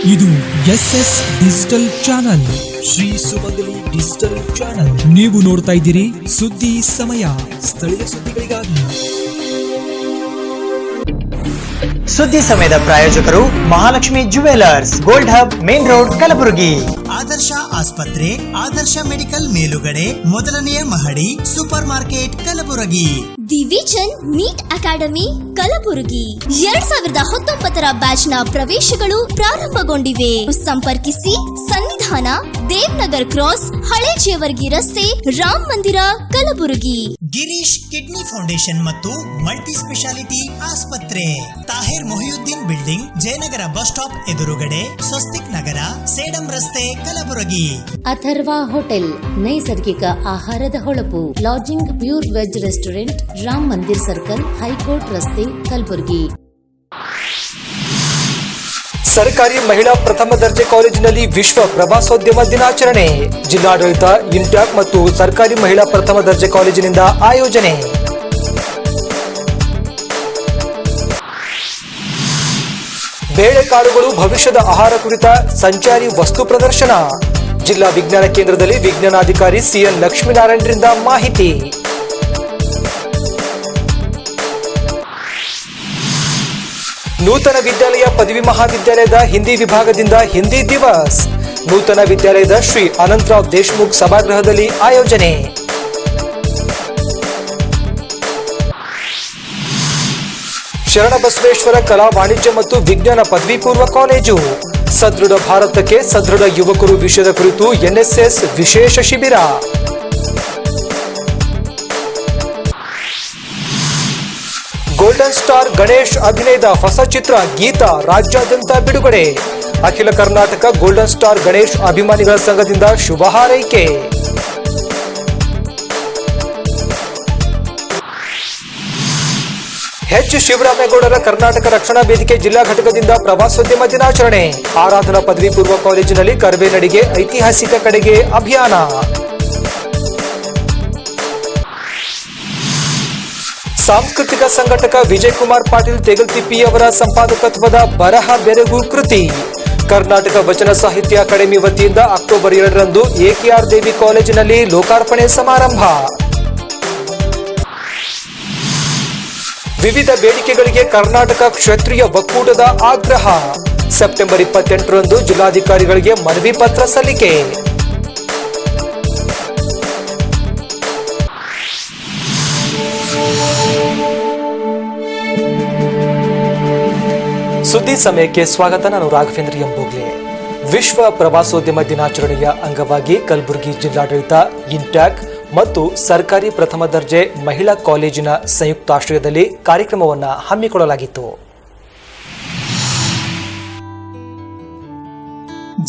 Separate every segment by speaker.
Speaker 1: ಇದು SS digital channel, Shri ಸುಮಂಗಲಿ digital channel. ನೀವು ನೋಡ್ತಾ ಇದ್ದೀರಿ ಸುದ್ದಿ ಸಮಯ, ಸ್ಥಳೀಯ ಸುದ್ದಿಗಳಿಗಾಗಿ.
Speaker 2: ಸುದ್ದಿ ಸಮಯದ ಪ್ರಾಯೋಜಕರು Mahalakshmi jewellers, gold hub, main road, Kalaburagi. Adarsh ಆಸ್ಪತ್ರೆ, ಆದರ್ಶ ಮೆಡಿಕಲ್ ಮೇಲುಗಡೆ, ಮೊದಲನೆಯ ಮಹಡಿ, super market, Kalaburagi.
Speaker 3: The vision NEET academy Kalaburagi 2019 batch ನ ಪ್ರವೇಶಗಳು ಪ್ರಾರಂಭಗೊಂಡಿವೆ. ಸಂಪರ್ಕಿಸಿ ಸನ್ನಿಧಾನ, ದೇವ್ನಗರ್ ಕ್ರಾಸ್, ಹಳೆ ಜೇವರ್ಗಿ ರಸ್ತೆ, ರಾಮ್ ಮಂದಿರ, ಕಲಬುರಗಿ.
Speaker 2: ಗಿರೀಶ್ ಕಿಡ್ನಿ ಫೌಂಡೇಶನ್ ಮತ್ತು ಮಲ್ಟಿ ಸ್ಪೆಷಾಲಿಟಿ ಆಸ್ಪತ್ರೆ, Tahir Mohiuddin building, Jayanagar bus stop ಎದುರುಗಡೆ, ಸ್ವಸ್ತಿಕ್ ನಗರ, ಸೇಡಂ ರಸ್ತೆ, ಕಲಬುರಗಿ.
Speaker 4: ಅಥರ್ವ ಹೋಟೆಲ್, ನೈಸರ್ಗಿಕ ಆಹಾರದ ಹೊಳಪು, lodging, pure veg restaurant, Ram Mandir circle, high court ರಸ್ತೆ, ಕಲಬುರಗಿ.
Speaker 5: ಸರ್ಕಾರಿ ಮಹಿಳಾ ಪ್ರಥಮ ದರ್ಜೆ ಕಾಲೇಜಿನಲ್ಲಿ ವಿಶ್ವ ಪ್ರವಾಸೋದ್ಯಮ ದಿನಾಚರಣೆ. ಜಿಲ್ಲಾಡಳಿತ, ಇಂಟ್ಯಾಕ್ ಮತ್ತು ಸರ್ಕಾರಿ ಮಹಿಳಾ ಪ್ರಥಮ ದರ್ಜೆ ಕಾಲೇಜಿನಿಂದ ಆಯೋಜನೆ. ಬೇಳೆಕಾಳುಗಳು ಭವಿಷ್ಯದ ಆಹಾರ ಕುರಿತ ಸಂಚಾರಿ ವಸ್ತು ಪ್ರದರ್ಶನ. ಜಿಲ್ಲಾ ವಿಜ್ಞಾನ ಕೇಂದ್ರದಲ್ಲಿ ವಿಜ್ಞಾನಾಧಿಕಾರಿ CN ಲಕ್ಷ್ಮೀನಾರಾಯಣರಿಂದ ಮಾಹಿತಿ. ನೂತನ ವಿದ್ಯಾಲಯ ಪದವಿ ಮಹಾವಿದ್ಯಾಲಯದ ಹಿಂದಿ ವಿಭಾಗದಿಂದ ಹಿಂದಿ ದಿವಸ್. ನೂತನ ವಿದ್ಯಾಲಯದ ಶ್ರೀ ಅನಂತರಾವ್ ದೇಶಮುಖ್ ಸಭಾಗೃಹದಲ್ಲಿ ಆಯೋಜನೆ. ಶರಣಬಸವೇಶ್ವರ ಕಲಾ ವಾಣಿಜ್ಯ ಮತ್ತು ವಿಜ್ಞಾನ ಪದವಿ ಪೂರ್ವ ಕಾಲೇಜು. ಸದೃಢ ಭಾರತಕ್ಕೆ ಸದೃಢ ಯುವಕರು ವಿಷಯದ ಕುರಿತು NSS ವಿಶೇಷ ಶಿಬಿರ. ಗೋಲ್ಡನ್ ಸ್ಟಾರ್ ಗಣೇಶ್ ಅಭಿನಯದ ಹೊಸ ಚಿತ್ರ ಗೀತಾ ರಾಜ್ಯಾದ್ಯಂತ ಬಿಡುಗಡೆ. ಅಖಿಲ ಕರ್ನಾಟಕ ಗೋಲ್ಡನ್ ಸ್ಟಾರ್ ಗಣೇಶ್ ಅಭಿಮಾನಿಗಳ ಸಂಘದಿಂದ ಶುಭ ಹಾರೈಕೆ. H ಶಿವರಾಮೇಗೌಡರ ಕರ್ನಾಟಕ ರಕ್ಷಣಾ ವೇದಿಕೆ ಜಿಲ್ಲಾ ಘಟಕದಿಂದ ಪ್ರವಾಸೋದ್ಯಮ ದಿನಾಚರಣೆ. ಆರಾಧನಾ ಪದವಿ ಪೂರ್ವ ಕಾಲೇಜಿನಲ್ಲಿ ಕರ್ವೇನಡಿಗೆ ಐತಿಹಾಸಿಕ ಕಡೆಗೆ ಅಭಿಯಾನ. ಸಾಂಸ್ಕೃತಿಕ ಸಂಘಟಕ ವಿಜಯ್ ಕುಮಾರ್ ಪಾಟೀಲ್ ತೆಗಲ್ತಿಪ್ಪಿ ಅವರ ಸಂಪಾದಕತ್ವದ ಬರಹ ಬೆರಗು ಕೃತಿ ಕರ್ನಾಟಕ ವಚನ ಸಾಹಿತ್ಯ ಅಕಾಡೆಮಿ ವತಿಯಿಂದ ಅಕ್ಟೋಬರ್ 2ರಂದು AKR ದೇವಿ ಕಾಲೇಜಿನಲ್ಲಿ ಲೋಕಾರ್ಪಣೆ ಸಮಾರಂಭ. ವಿವಿಧ ಬೇಡಿಕೆಗಳಿಗೆ ಕರ್ನಾಟಕ ಕ್ಷತ್ರಿಯ ಒಕ್ಕೂಟದ ಆಗ್ರಹ. ಸೆಪ್ಟೆಂಬರ್ 28ರಂದು ಜಿಲ್ಲಾಧಿಕಾರಿಗಳಿಗೆ ಮನವಿ ಪತ್ರ ಸಲ್ಲಿಕೆ. ಸುದ್ದಿ ಸಮಯಕ್ಕೆ ಸ್ವಾಗತ. ನಾನು ರಾಘವೇಂದ್ರ ಎಂಬೋಗ್ಲೆ. ವಿಶ್ವ ಪ್ರವಾಸೋದ್ಯಮ ದಿನಾಚರಣೆಯ ಅಂಗವಾಗಿ ಕಲಬುರಗಿ ಜಿಲ್ಲಾಡಳಿತ, ಇಂಟ್ಯಾಕ್ ಮತ್ತು ಸರ್ಕಾರಿ ಪ್ರಥಮ ದರ್ಜೆ ಮಹಿಳಾ ಕಾಲೇಜಿನ ಸಂಯುಕ್ತಾಶ್ರಯದಲ್ಲಿ ಕಾರ್ಯಕ್ರಮವನ್ನು ಹಮ್ಮಿಕೊಳ್ಳಲಾಗಿತ್ತು.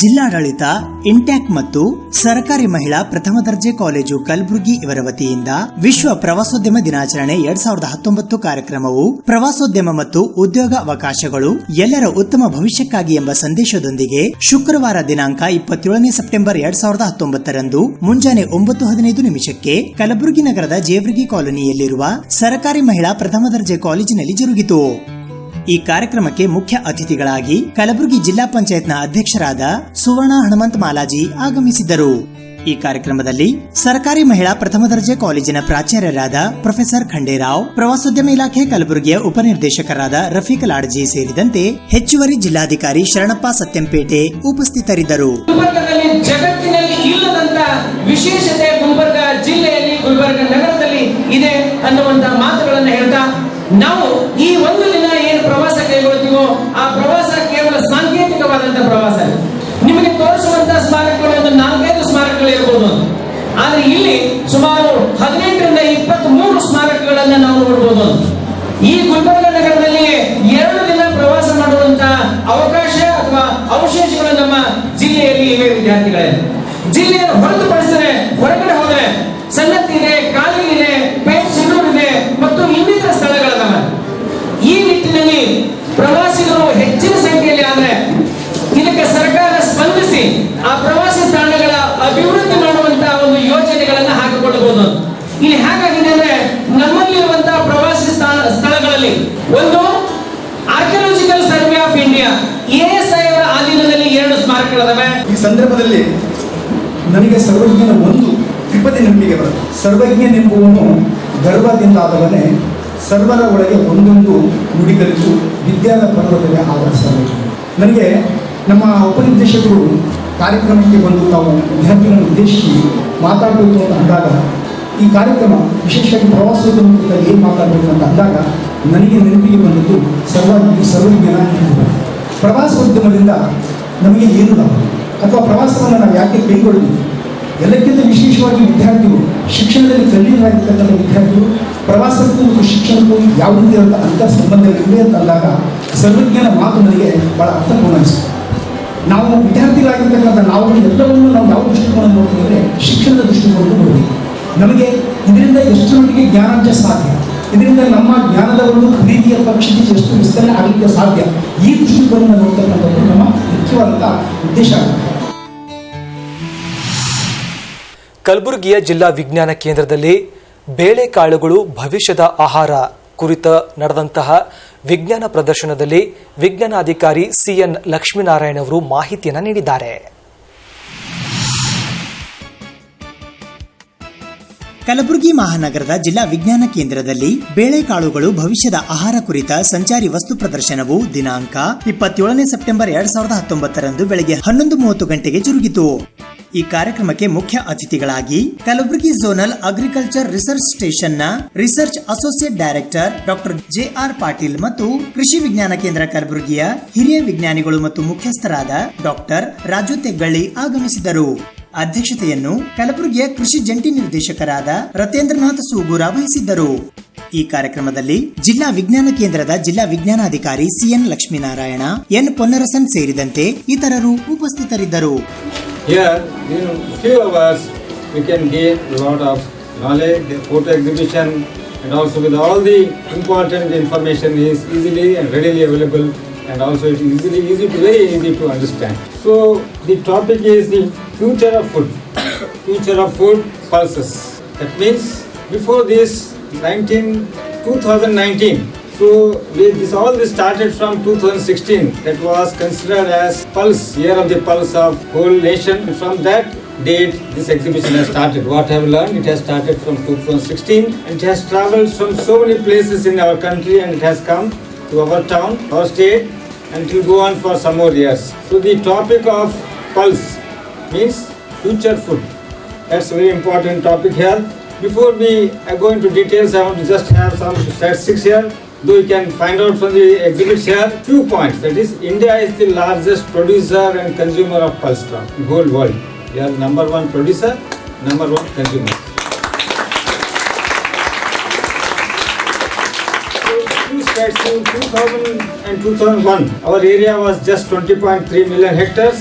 Speaker 2: ಜಿಲ್ಲಾಡಳಿತ, ಇಂಟ್ಯಾಕ್ ಮತ್ತು ಸರ್ಕಾರಿ ಮಹಿಳಾ ಪ್ರಥಮ ದರ್ಜೆ ಕಾಲೇಜು ಕಲಬುರಗಿ ಇವರ ವತಿಯಿಂದ ವಿಶ್ವ ಪ್ರವಾಸೋದ್ಯಮ ದಿನಾಚರಣೆ 2019 ಕಾರ್ಯಕ್ರಮವು ಪ್ರವಾಸೋದ್ಯಮ ಮತ್ತು ಉದ್ಯೋಗ ಅವಕಾಶಗಳು ಎಲ್ಲರ ಉತ್ತಮ ಭವಿಷ್ಯಕ್ಕಾಗಿ ಎಂಬ ಸಂದೇಶದೊಂದಿಗೆ ಶುಕ್ರವಾರ ದಿನಾಂಕ 27 ಸೆಪ್ಟೆಂಬರ್ 2019ರಂದು ಮುಂಜಾನೆ 9:15 ಕಲಬುರಗಿ ನಗರದ ಜೇವರ್ಗಿ ಕಾಲೋನಿಯಲ್ಲಿರುವ ಸರ್ಕಾರಿ ಮಹಿಳಾ ಪ್ರಥಮ ದರ್ಜೆ ಕಾಲೇಜಿನಲ್ಲಿ ಜರುಗಿತು. ಈ ಕಾರ್ಯಕ್ರಮಕ್ಕೆ ಮುಖ್ಯ ಅತಿಥಿಗಳಾಗಿ ಕಲಬುರಗಿ ಜಿಲ್ಲಾ ಪಂಚಾಯತ್ನ ಅಧ್ಯಕ್ಷರಾದ ಸುವರ್ಣ ಹನುಮಂತ ಮಾಲಾಜಿ ಆಗಮಿಸಿದ್ದರು. ಈ ಕಾರ್ಯಕ್ರಮದಲ್ಲಿ ಸರ್ಕಾರಿ ಮಹಿಳಾ ಪ್ರಥಮ ದರ್ಜೆ ಕಾಲೇಜಿನ ಪ್ರಾಚಾರ್ಯರಾದ ಪ್ರೊಫೆಸರ್ ಖಂಡೇರಾವ್, ಪ್ರವಾಸೋದ್ಯಮ ಇಲಾಖೆ ಕಲಬುರಗಿಯ ಉಪನಿರ್ದೇಶಕರಾದ ರಫೀಕ್ ಲಾಡ್ಜಿ ಸೇರಿದಂತೆ ಹೆಚ್ಚುವರಿ ಜಿಲ್ಲಾಧಿಕಾರಿ ಶರಣಪ್ಪ ಸತ್ಯಂಪೇಟೆ ಉಪಸ್ಥಿತರಿದ್ದರು.
Speaker 6: ಜಗತ್ತಿನಲ್ಲಿ ಇಲ್ಲದಂತ ವಿಶೇಷತೆ ಗುಲ್ಬರ್ಗ ಜಿಲ್ಲೆಯಲ್ಲಿ, ಗುಲ್ಬರ್ಗ ನಗರದಲ್ಲಿ ಇದೆ ಅನ್ನುವಂತ ಮಾತುಗಳನ್ನು ಹೇಳ್ತಾ ನಾವು ಈ ಒಂದು ದಿನ ಏನು ಪ್ರವಾಸ ಕೈಗೊಳ್ತೀವೋ ಆ ಪ್ರವಾಸ ಕೇವಲ ಸಾಂಕೇತಿಕವಾದಂತಹ ಪ್ರವಾಸ. ನಿಮಗೆ ತೋರಿಸುವಂತಹ ಸ್ಮಾರಕಗಳು ಒಂದು 4-5 ಸ್ಮಾರಕಗಳು ಇರಬಹುದು, ಆದ್ರೆ ಇಲ್ಲಿ ಸುಮಾರು 18ರಿಂದ 23 ಸ್ಮಾರಕಗಳನ್ನ ನಾವು ನೋಡಬಹುದು. ಈ ಗುಲ್ಬರ್ಗ ನಗರದಲ್ಲಿ 2 ದಿನ ಪ್ರವಾಸ ಮಾಡುವಂತಹ ಅವಕಾಶ ಅಥವಾ ಅವಶೇಷಗಳು ನಮ್ಮ ಜಿಲ್ಲೆಯಲ್ಲಿ ಇವೆ. ವಿದ್ಯಾರ್ಥಿಗಳೇ, ಜಿಲ್ಲೆಯನ್ನು ಹೊರತುಪಡಿಸಿದರೆ ಹೊರಗಡೆ ಹೋದರೆ ಸನ್ನತಿ ಇದೆ, ಕಾಳಿ ಇದೆ, ಪೇಟೆಸೂರು ಇದೆ ಮತ್ತು ಇನ್ನಿತರ ಸ್ಥಳಗಳಿದಾವೆ. ಈ ನಿಟ್ಟಿನಲ್ಲಿ ಪ್ರವಾಸಿಗರು ಹೆಚ್ಚಿನ ಸಂಖ್ಯೆಯಲ್ಲಿ ಆದರೆ ಇದಕ್ಕೆ ಸರ್ಕಾರ ಸ್ಪಂದಿಸಿ ಆ ಪ್ರವಾಸಿ ತಾಣಗಳ ಅಭಿವೃದ್ಧಿ ಮಾಡುವಂತಹ ಒಂದು ಯೋಜನೆಗಳನ್ನ ಹಾಕಿಕೊಳ್ಳಬಹುದು. ಇಲ್ಲಿ ಹೇಗಾಗಿದೆ ಅಂದ್ರೆ ನಮ್ಮಲ್ಲಿರುವಂತಹ ಪ್ರವಾಸಿ ಸ್ಥಳಗಳಲ್ಲಿ ಒಂದು archaeological survey of India ASI ಅವರ ಅಧೀನದಲ್ಲಿ ಮಾತುಗಳಿದಾವೆ.
Speaker 7: ಈ ಸಂದರ್ಭದಲ್ಲಿ ನನಗೆ ಸರ್ವಜ್ಞನ ಒಂದು ತ್ರಿಪದಿ ನಂಬಿಕೆ ಬರುತ್ತೆ. ಸರ್ವಜ್ಞನೆಂಬುವನು ಗರ್ವದಿಂದಾದವನೇ ಸರ್ವರ ಒಳಗೆ ಒಂದೊಂದು ನುಡಿ ಕಲಿತು ವಿದ್ಯಾದ ಪರ್ವತವೇ ಆದ ಸರ್ವಜ್ಞ. ನನಗೆ ನಮ್ಮ ಉಪನಿರ್ದೇಶಕರು ಕಾರ್ಯಕ್ರಮಕ್ಕೆ ಬಂದು ತಾವು ವಿದ್ಯಾರ್ಥಿಗಳನ್ನು ಉದ್ದೇಶಿಸಿ ಮಾತಾಡಬೇಕು ಅಂತ ಅಂದಾಗ, ಈ ಕಾರ್ಯಕ್ರಮ ವಿಶೇಷವಾಗಿ ಪ್ರವಾಸೋದ್ಯಮ ಕುರಿತ ಏನು ಮಾತಾಡಬೇಕು ಅಂತ ಅಂದಾಗ ನನಗೆ ನೆನಪಿಗೆ ಬಂದದ್ದು ಸರ್ವಜ್ಞನ ಎಂಬುದು. ಪ್ರವಾಸೋದ್ಯಮದಿಂದ ನಮಗೆ ಏನು ಲಾಭ ಅಥವಾ ಪ್ರವಾಸವನ್ನು ನಾವು ಯಾಕೆ ಕೈಗೊಳ್ತೀವಿ? ಎಲ್ಲಕ್ಕಿಂತ ವಿಶೇಷವಾಗಿ ವಿದ್ಯಾರ್ಥಿಗಳು, ಶಿಕ್ಷಣದಲ್ಲಿ ಕಲಿಯಲಾಗಿರ್ತಕ್ಕಂಥ ವಿದ್ಯಾರ್ಥಿಗಳು ಪ್ರವಾಸಕ್ಕೂ ಮತ್ತು ಶಿಕ್ಷಣಕ್ಕೂ ಯಾವುದೇ ಅಂತ ಸಂಬಂಧಗಳಿವೆ ಅಂತ ಅಂದಾಗ ಸರ್ವಜ್ಞನ ಮಾತು ನನಗೆ ಭಾಳ ಅರ್ಥಪೂರ್ಣ ಅನಿಸಿತು. ನಾವು ವಿದ್ಯಾರ್ಥಿಗಳಾಗಿರ್ತಕ್ಕಂಥ ನಾವು ಎಲ್ಲವನ್ನೂ ನಾವು ಯಾವ ದೃಷ್ಟಿಕೋನ ನೋಡ್ತೀವಿ ಅಂದರೆ ಶಿಕ್ಷಣದ ದೃಷ್ಟಿಕೋನ ನೋಡ್ತೀವಿ. ನಮಗೆ ಇದರಿಂದ ಎಷ್ಟು ಮಟ್ಟಿಗೆ ಜ್ಞಾನಾರ್ಜ ಸಾಧ್ಯ, ಇದರಿಂದ ನಮ್ಮ ಜ್ಞಾನದ ಒಂದು ಪ್ರೀತಿಯ ಪಕ್ಷಿಗೆ ಎಷ್ಟು ವಿಸ್ತರಣೆ ಆಗಲಿಕ್ಕೆ ಸಾಧ್ಯ, ಈ ದೃಷ್ಟಿಕೋನ ನೋಡ್ತಕ್ಕಂಥದ್ದು ನಮ್ಮ ಮುಖ್ಯವಾದಂಥ ಉದ್ದೇಶ ಆಗುತ್ತೆ.
Speaker 5: ಕಲಬುರಗಿಯ ಜಿಲ್ಲಾ ವಿಜ್ಞಾನ ಕೇಂದ್ರದಲ್ಲಿ ಬೇಳೆಕಾಳುಗಳು ಭವಿಷ್ಯದ ಆಹಾರ ಕುರಿತ ನಡೆದಂತಹ ವಿಜ್ಞಾನ ಪ್ರದರ್ಶನದಲ್ಲಿ ವಿಜ್ಞಾನಾಧಿಕಾರಿ ಸಿಎನ್ ಲಕ್ಷ್ಮೀನಾರಾಯಣ ಅವರು ಮಾಹಿತಿಯನ್ನು ನೀಡಿದ್ದಾರೆ.
Speaker 2: ಕಲಬುರಗಿ ಮಹಾನಗರದ ಜಿಲ್ಲಾ ವಿಜ್ಞಾನ ಕೇಂದ್ರದಲ್ಲಿ ಬೇಳೆಕಾಳುಗಳು ಭವಿಷ್ಯದ ಆಹಾರ ಕುರಿತ ಸಂಚಾರಿ ವಸ್ತು ಪ್ರದರ್ಶನವು ದಿನಾಂಕ 27 ಸೆಪ್ಟೆಂಬರ್ 2019 ಬೆಳಗ್ಗೆ 11:30 ಗಂಟೆಗೆ ಜರುಗಿತು. ಈ ಕಾರ್ಯಕ್ರಮಕ್ಕೆ ಮುಖ್ಯ ಅತಿಥಿಗಳಾಗಿ ಕಲಬುರಗಿ ಝೋನಲ್ ಅಗ್ರಿಕಲ್ಚರ್ ರಿಸರ್ಚ್ ಸ್ಟೇಷನ್ನ research associate director doctor JR Patil ಮತ್ತು ಕೃಷಿ ವಿಜ್ಞಾನ ಕೇಂದ್ರ ಕಲಬುರಗಿಯ ಹಿರಿಯ ವಿಜ್ಞಾನಿಗಳು ಮತ್ತು ಮುಖ್ಯಸ್ಥರಾದ ಡಾಕ್ಟರ್ ರಾಜು ತೆಗ್ಗಳ್ಳಿ ಆಗಮಿಸಿದರು. ಅಧ್ಯಕ್ಷತೆಯನ್ನು ಕಲಬುರಗಿಯ ಕೃಷಿ ಜಂಟಿ ನಿರ್ದೇಶಕರಾದ ರತೇಂದ್ರನಾಥ್ ಸೂಗೂರ ವಹಿಸಿದ್ದರು. ಈ ಕಾರ್ಯಕ್ರಮದಲ್ಲಿ ಜಿಲ್ಲಾ ವಿಜ್ಞಾನ ಕೇಂದ್ರದ ಜಿಲ್ಲಾ ವಿಜ್ಞಾನಾಧಿಕಾರಿ ಸಿಎನ್ ಲಕ್ಷ್ಮೀನಾರಾಯಣ, ಎನ್ ಪೊನ್ನರಸನ್ ಸೇರಿದಂತೆ ಇತರರು ಉಪಸ್ಥಿತರಿದ್ದರು.
Speaker 8: Here, in few hours, we can gain a lot of knowledge. The photo exhibition and also with all the important information is easily and readily available, and also it is very easy to understand. So the topic is the future of food. Future of food pulses. That means before this 2019. So all this started from 2016. That was considered as pulse, year of the pulse of whole nation. And from that date, this exhibition has started. What I have learned, it has started from 2016, and it has travelled from so many places in our country, and it has come to our town, our state, and it will go on for some more years. So the topic of pulse means future food. That's a very important topic here. Before we go into details, I want to just have some statistics here. Though you can find out from the exhibits here, few points. That is, India is the largest producer and consumer of pulse crop in the whole world. We are number one producer, number one consumer. So, few stats in 2000 and 2001, our area was just 20.3 million hectares,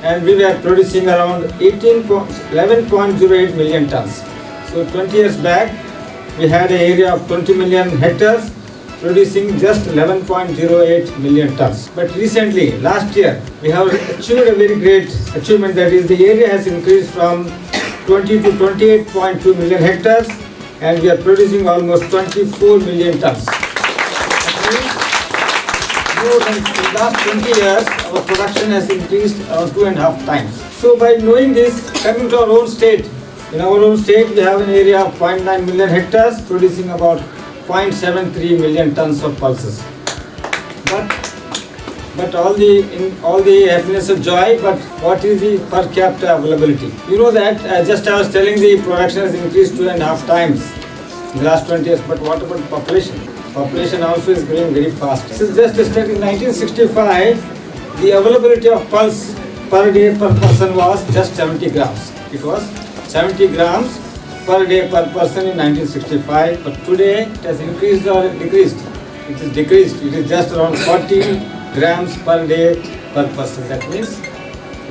Speaker 8: and we were producing around 11.08 million tons. So 20 years back, we had an area of 20 million hectares, producing just 11.08 million tons. But recently, last year, we have achieved a very great achievement. That is, the area has increased from 20 to 28.2 million hectares, and we are producing almost 24 million tons. That means, more than in the last 20 years, our production has increased around 2.5 times. So by knowing this, coming to our own state, in our own state, we have an area of 0.9 million hectares, producing about 0.73 million tons of pulses. But all the happiness of joy, but what is the per capita availability? You know that just I was telling, the production has increased 2.5 times in the last 20 years. But what about population? Population also is growing very fast. Since just in 1965, the availability of pulse per day per person was just 70 grams. It was 70 grams per day per person in 1965, but today it has increased or decreased? It is decreased. It is just around 40 grams per day per person. That means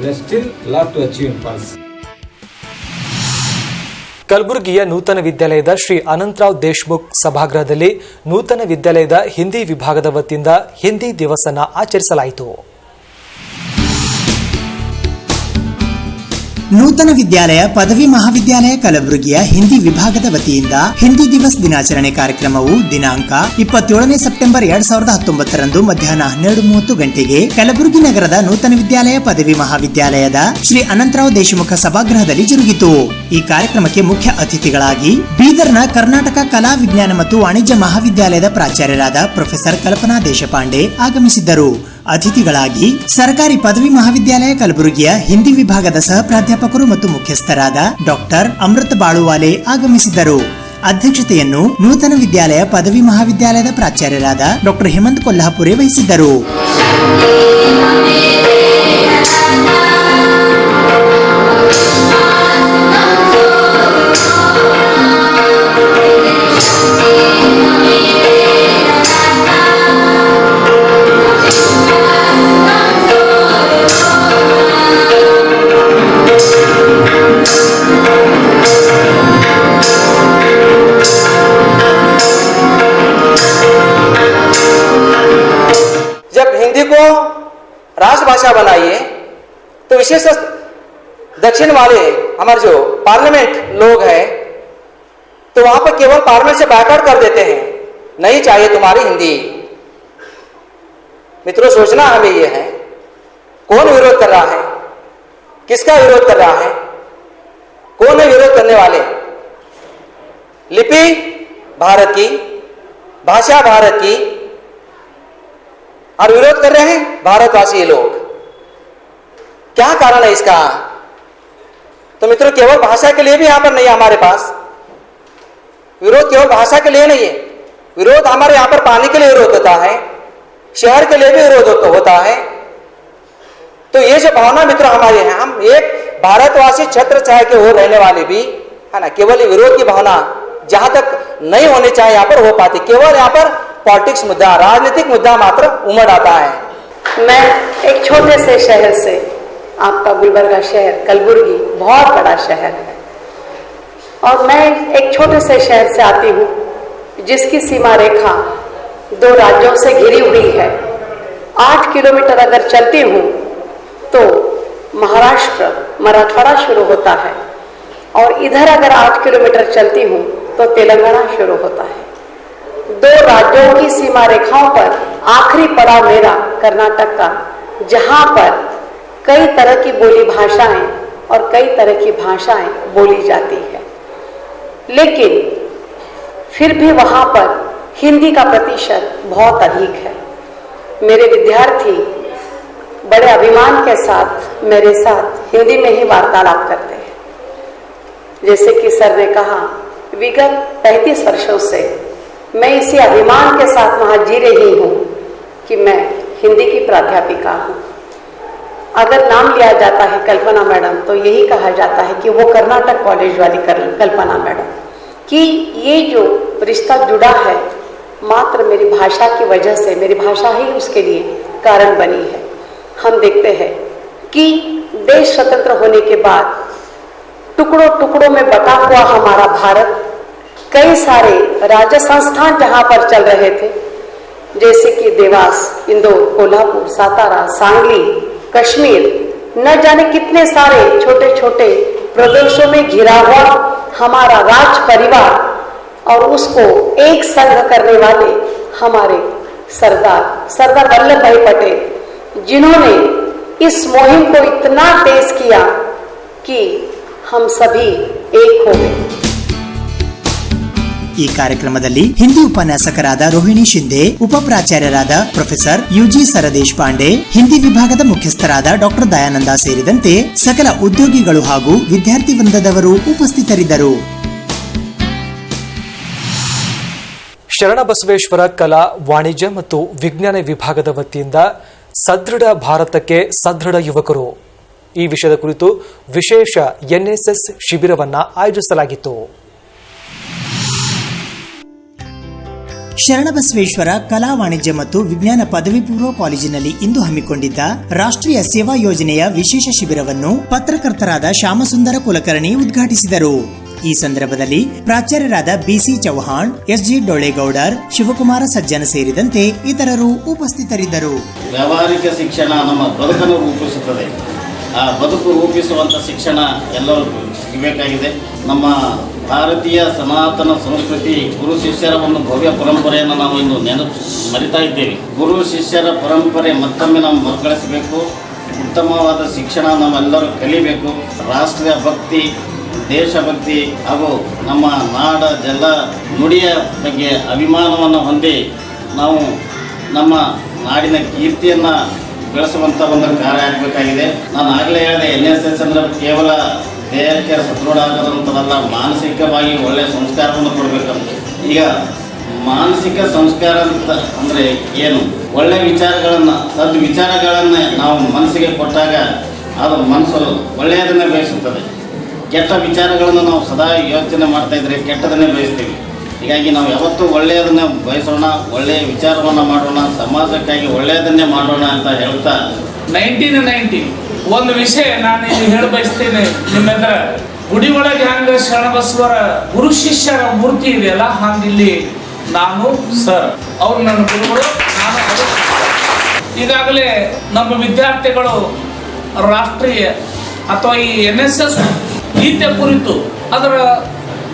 Speaker 8: there is still a lot to achieve in pulse.
Speaker 5: ಕಲಬುರಗಿಯ ನೂತನ ವಿದ್ಯಾಲಯದ ಶ್ರೀ ಅನಂತರಾವ್ ದೇಶ್ಮುಖ್ ಸಭಾಗೃಹದಲ್ಲಿ ನೂತನ ವಿದ್ಯಾಲಯದ ಹಿಂದಿ ವಿಭಾಗದ ವತಿಯಿಂದ ಹಿಂದಿ ದಿವಸನ ಆಚರಿಸಲಾಯಿತು.
Speaker 2: ನೂತನ ವಿದ್ಯಾಲಯ ಪದವಿ ಮಹಾವಿದ್ಯಾಲಯ ಕಲಬುರಗಿಯ ಹಿಂದಿ ವಿಭಾಗದ ವತಿಯಿಂದ ಹಿಂದಿ ದಿವಸ್ ದಿನಾಚರಣೆ ಕಾರ್ಯಕ್ರಮವು ದಿನಾಂಕ 27 ಸೆಪ್ಟೆಂಬರ್ 2019 ಮಧ್ಯಾಹ್ನ 12:30 ಗಂಟೆಗೆ ಕಲಬುರಗಿ ನಗರದ ನೂತನ ವಿದ್ಯಾಲಯ ಪದವಿ ಮಹಾವಿದ್ಯಾಲಯದ ಶ್ರೀ ಅನಂತರಾವ್ ದೇಶಮುಖ ಸಭಾಗೃಹದಲ್ಲಿ ಜರುಗಿತು. ಈ ಕಾರ್ಯಕ್ರಮಕ್ಕೆ ಮುಖ್ಯ ಅತಿಥಿಗಳಾಗಿ ಬೀದರ್ನ ಕರ್ನಾಟಕ ಕಲಾ ವಿಜ್ಞಾನ ಮತ್ತು ವಾಣಿಜ್ಯ ಮಹಾವಿದ್ಯಾಲಯದ ಪ್ರಾಚಾರ್ಯರಾದ ಪ್ರೊಫೆಸರ್ ಕಲ್ಪನಾ ದೇಶಪಾಂಡೆ ಆಗಮಿಸಿದ್ದರು. ಅತಿಥಿಗಳಾಗಿ ಸರ್ಕಾರಿ ಪದವಿ ಮಹಾವಿದ್ಯಾಲಯ ಕಲಬುರಗಿಯ ಹಿಂದಿ ವಿಭಾಗದ ಸಹ ಪ್ರಾಧ್ಯಾಪಕರು ಮತ್ತು ಮುಖ್ಯಸ್ಥರಾದ ಡಾಕ್ಟರ್ ಅಮೃತ ಬಾಳುವಾಲೆ ಆಗಮಿಸಿದ್ದರು. ಅಧ್ಯಕ್ಷತೆಯನ್ನು ನೂತನ ವಿದ್ಯಾಲಯ ಪದವಿ ಮಹಾವಿದ್ಯಾಲಯದ ಪ್ರಾಚಾರ್ಯರಾದ ಡಾಕ್ಟರ್ ಹೇಮಂತ್ ಕೊಲ್ಹಾಪುರೆ ವಹಿಸಿದ್ದರು.
Speaker 9: जब हिंदी को राष्ट्रभाषा बनाइए तो विशेष दक्षिण वाले हमारे जो पार्लियामेंट लोग हैं तो वहां पर केवल पार्लियामेंट से बैकआउट कर देते हैं, नहीं चाहिए तुम्हारी हिंदी। मित्रों, सोचना हमें ये है कौन विरोध कर रहा है, किसका विरोध कर रहा है, कौन है विरोध करने वाले। लिपि भारत की, भाषा भारत की, और विरोध कर रहे हैं भारतवासी लोग। क्या कारण है इसका? तो मित्रों, केवल भाषा के लिए भी यहां पर नहीं है हमारे पास विरोध, केवल भाषा के लिए नहीं है विरोध। हमारे यहां पर पानी के लिए विरोध होता है, शहर के लिए भी विरोध होता है। तो ये जो भावना मित्रों हमारे हैं, हम एक भारतवासी छत्र छाया के हो रहने वाले भी है ना, केवल विरोध की भावना जहां तक नहीं होनी चाहिए यहां पर हो पाती। केवल यहां पर पॉलिटिक्स मुद्दा, राजनीतिक मुद्दा मात्र उमड़ आता है।
Speaker 10: मैं एक छोटे से शहर से, आपका गुलबर्गा शहर कलबुर्गी बहुत बड़ा शहर है, और मैं एक छोटे से शहर से आती हूँ जिसकी सीमा रेखा 2 राज्यों से घिरी हुई है। 8 किलोमीटर अगर चलती हूँ तो महाराष्ट्र मराठवाड़ा शुरू होता है, और इधर अगर 8 किलोमीटर चलती हूँ तो तेलंगाना शुरू होता है। 2 राज्यों की सीमा रेखाओं पर आखिरी पड़ाव मेरा कर्नाटक का, जहां पर कई तरह की बोली भाषाएं और कई तरह की भाषाएं बोली जाती है, लेकिन फिर भी वहां पर हिंदी का प्रतिशत बहुत अधिक है। मेरे विद्यार्थी बड़े अभिमान के साथ मेरे साथ हिंदी में ही वार्तालाप करते हैं। जैसे कि सर ने कहा, विगत 35 वर्षों से मैं इसी अभिमान के साथ वहां जी रही हूं कि मैं हिंदी की प्राध्यापिका हूं। अगर नाम लिया जाता है कल्पना मैडम तो यही कहा जाता है कि वो कर्नाटक कॉलेज वाली कल्पना मैडम, कि ये जो रिश्ता जुड़ा है मात्र मेरी भाषा की वजह से, मेरी भाषा ही उसके लिए कारण बनी है। हम देखते हैं कि देश स्वतंत्र होने के बाद टुकड़ों टुकड़ों में बटा हुआ हमारा भारत, कई सारे राज्य संस्थान जहां पर चल रहे थे, जैसे कि देवास, इंदौर, कोल्हापुर, सातारा, सांगली, कश्मीर, न जाने कितने सारे छोटे छोटे प्रदेशों में घिरा हुआ हमारा राज परिवार, और उसको एक संग करने वाले हमारे सरदार वल्लभ भाई पटेल, जिन्होंने इस मुहिम को इतना तेज किया कि हम सभी एक हो गए।
Speaker 2: ಈ ಕಾರ್ಯಕ್ರಮದಲ್ಲಿ ಹಿಂದಿ ಉಪನ್ಯಾಸಕರಾದ ರೋಹಿಣಿ ಶಿಂದೆ, ಉಪ ಪ್ರಾಚಾರ್ಯರಾದ ಪ್ರೊಫೆಸರ್ ಯುಜಿ ಸರದೇಶ್ ಪಾಂಡೆ, ಹಿಂದಿ ವಿಭಾಗದ ಮುಖ್ಯಸ್ಥರಾದ ಡಾಕ್ಟರ್ ದಯಾನಂದ ಸೇರಿದಂತೆ ಸಕಲ ಉದ್ಯೋಗಿಗಳು ಹಾಗೂ ವಿದ್ಯಾರ್ಥಿ ವೃಂದದವರು ಉಪಸ್ಥಿತರಿದ್ದರು.
Speaker 5: ಶರಣಬಸವೇಶ್ವರ ಕಲಾ ವಾಣಿಜ್ಯ ಮತ್ತು ವಿಜ್ಞಾನ ವಿಭಾಗದ ವತಿಯಿಂದ ಸದೃಢ ಭಾರತಕ್ಕೆ ಸದೃಢ ಯುವಕರು ಈ ವಿಷಯದ ಕುರಿತು ವಿಶೇಷ ಎನ್ಎಸ್ಎಸ್ ಶಿಬಿರವನ್ನು ಆಯೋಜಿಸಲಾಗಿತ್ತು.
Speaker 2: ಶರಣಬಸವೇಶ್ವರ ಕಲಾ ವಾಣಿಜ್ಯ ಮತ್ತು ವಿಜ್ಞಾನ ಪದವಿ ಪೂರ್ವ ಕಾಲೇಜಿನಲ್ಲಿ ಇಂದು ಹಮ್ಮಿಕೊಂಡಿದ್ದ ರಾಷ್ಟ್ರೀಯ ಸೇವಾ ಯೋಜನೆಯ ವಿಶೇಷ ಶಿಬಿರವನ್ನು ಪತ್ರಕರ್ತರಾದ ಶ್ಯಾಮಸುಂದರ ಕುಲಕರ್ಣಿ ಉದ್ಘಾಟಿಸಿದರು. ಈ ಸಂದರ್ಭದಲ್ಲಿ ಪ್ರಾಚಾರ್ಯರಾದ ಬಿಸಿ ಚೌಹಾಣ್, ಎಸ್ಜಿ ಡೊಳೇಗೌಡರ್, ಶಿವಕುಮಾರ ಸಜ್ಜನ ಸೇರಿದಂತೆ ಇತರರು ಉಪಸ್ಥಿತರಿದ್ದರು.
Speaker 11: ವ್ಯಾವಹಾರಿಕ ಶಿಕ್ಷಣ ನಮ್ಮ ಬದುಕನ್ನು ರೂಪಿಸುತ್ತದೆ. ಆ ಬದುಕು ರೂಪಿಸುವಂಥ ಶಿಕ್ಷಣ ಎಲ್ಲರಿಗೂ ಸಿಗಬೇಕಾಗಿದೆ. ನಮ್ಮ ಭಾರತೀಯ ಸನಾತನ ಸಂಸ್ಕೃತಿ ಗುರು ಶಿಷ್ಯರ ಒಂದು ಭವ್ಯ ಪರಂಪರೆಯನ್ನು ನಾವು ಇಂದು ಮರಿತಾ ಇದ್ದೇವೆ. ಗುರು ಶಿಷ್ಯರ ಪರಂಪರೆ ಮತ್ತೊಮ್ಮೆ ನಾವು ಮರುಕಳಿಸಬೇಕು. ಉತ್ತಮವಾದ ಶಿಕ್ಷಣ ನಾವೆಲ್ಲರೂ ಕಲಿಬೇಕು. ರಾಷ್ಟ್ರೀಯ ಭಕ್ತಿ, ದೇಶಭಕ್ತಿ ಹಾಗೂ ನಮ್ಮ ನಾಡ ಜಲ ನುಡಿಯ ಬಗ್ಗೆ ಅಭಿಮಾನವನ್ನು ಹೊಂದಿ ನಾವು ನಮ್ಮ ನಾಡಿನ ಕೀರ್ತಿಯನ್ನು ಬೆಳೆಸುವಂಥ ಒಂದು ಕಾರ್ಯ ಆಗಬೇಕಾಗಿದೆ. ನಾನು ಆಗಲೇ ಹೇಳಿದೆ, NSS ಅಂದರೆ ಕೇವಲ ದೇಹಕ್ಕೆ ಸದೃಢ ಆಗೋದಂಥದ್ದಲ್ಲ, ಮಾನಸಿಕವಾಗಿ ಒಳ್ಳೆಯ ಸಂಸ್ಕಾರವನ್ನು ಕೊಡಬೇಕಂತ. ಈಗ ಮಾನಸಿಕ ಸಂಸ್ಕಾರ ಅಂತ ಅಂದರೆ ಏನು? ಒಳ್ಳೆಯ ವಿಚಾರಗಳನ್ನು, ಸದ್ವಿಚಾರಗಳನ್ನು ನಾವು ಮನಸ್ಸಿಗೆ ಕೊಟ್ಟಾಗ ಅದು ಮನಸ್ಸು ಒಳ್ಳೆಯದನ್ನೇ ಬಯಸುತ್ತದೆ. ಕೆಟ್ಟ ವಿಚಾರಗಳನ್ನು ನಾವು ಸದಾ ಯೋಚನೆ ಮಾಡ್ತಾ ಇದ್ರೆ ಕೆಟ್ಟದನ್ನೇ ಬಯಸ್ತೀವಿ. ಹೀಗಾಗಿ ನಾವು ಯಾವತ್ತೂ ಒಳ್ಳೆಯದನ್ನೇ ಬಯಸೋಣ, ಒಳ್ಳೆಯ ವಿಚಾರವನ್ನು ಮಾಡೋಣ, ಸಮಾಜಕ್ಕಾಗಿ ಒಳ್ಳೆಯದನ್ನೇ ಮಾಡೋಣ ಅಂತ ಹೇಳ್ತಾ
Speaker 12: 1990 ಒಂದು ವಿಷಯ ನಾನು ಇಲ್ಲಿ ಹೇಳ ಬಯಸ್ತೇನೆ ನಿಮ್ಮೆದ್ರ. ಗುಡಿ ಒಳಗೆ ಹಂಗ ಶರಣಬಸವರ ಗುರು ಶಿಷ್ಯರ ಮೂರ್ತಿ ಇದೆಯಲ್ಲ, ಹಂಗಿಲ್ಲಿ ನಾನು ಸರ್, ಅವ್ರು ನನ್ನ ಗುರುಗಳು, ನಾನು ಅವರು. ಈಗಾಗಲೇ ನಮ್ಮ ವಿದ್ಯಾರ್ಥಿಗಳು ರಾಷ್ಟ್ರೀಯ ಅಥವಾ ಈ NSS ಗೀತೆ ಕುರಿತು ಅದರ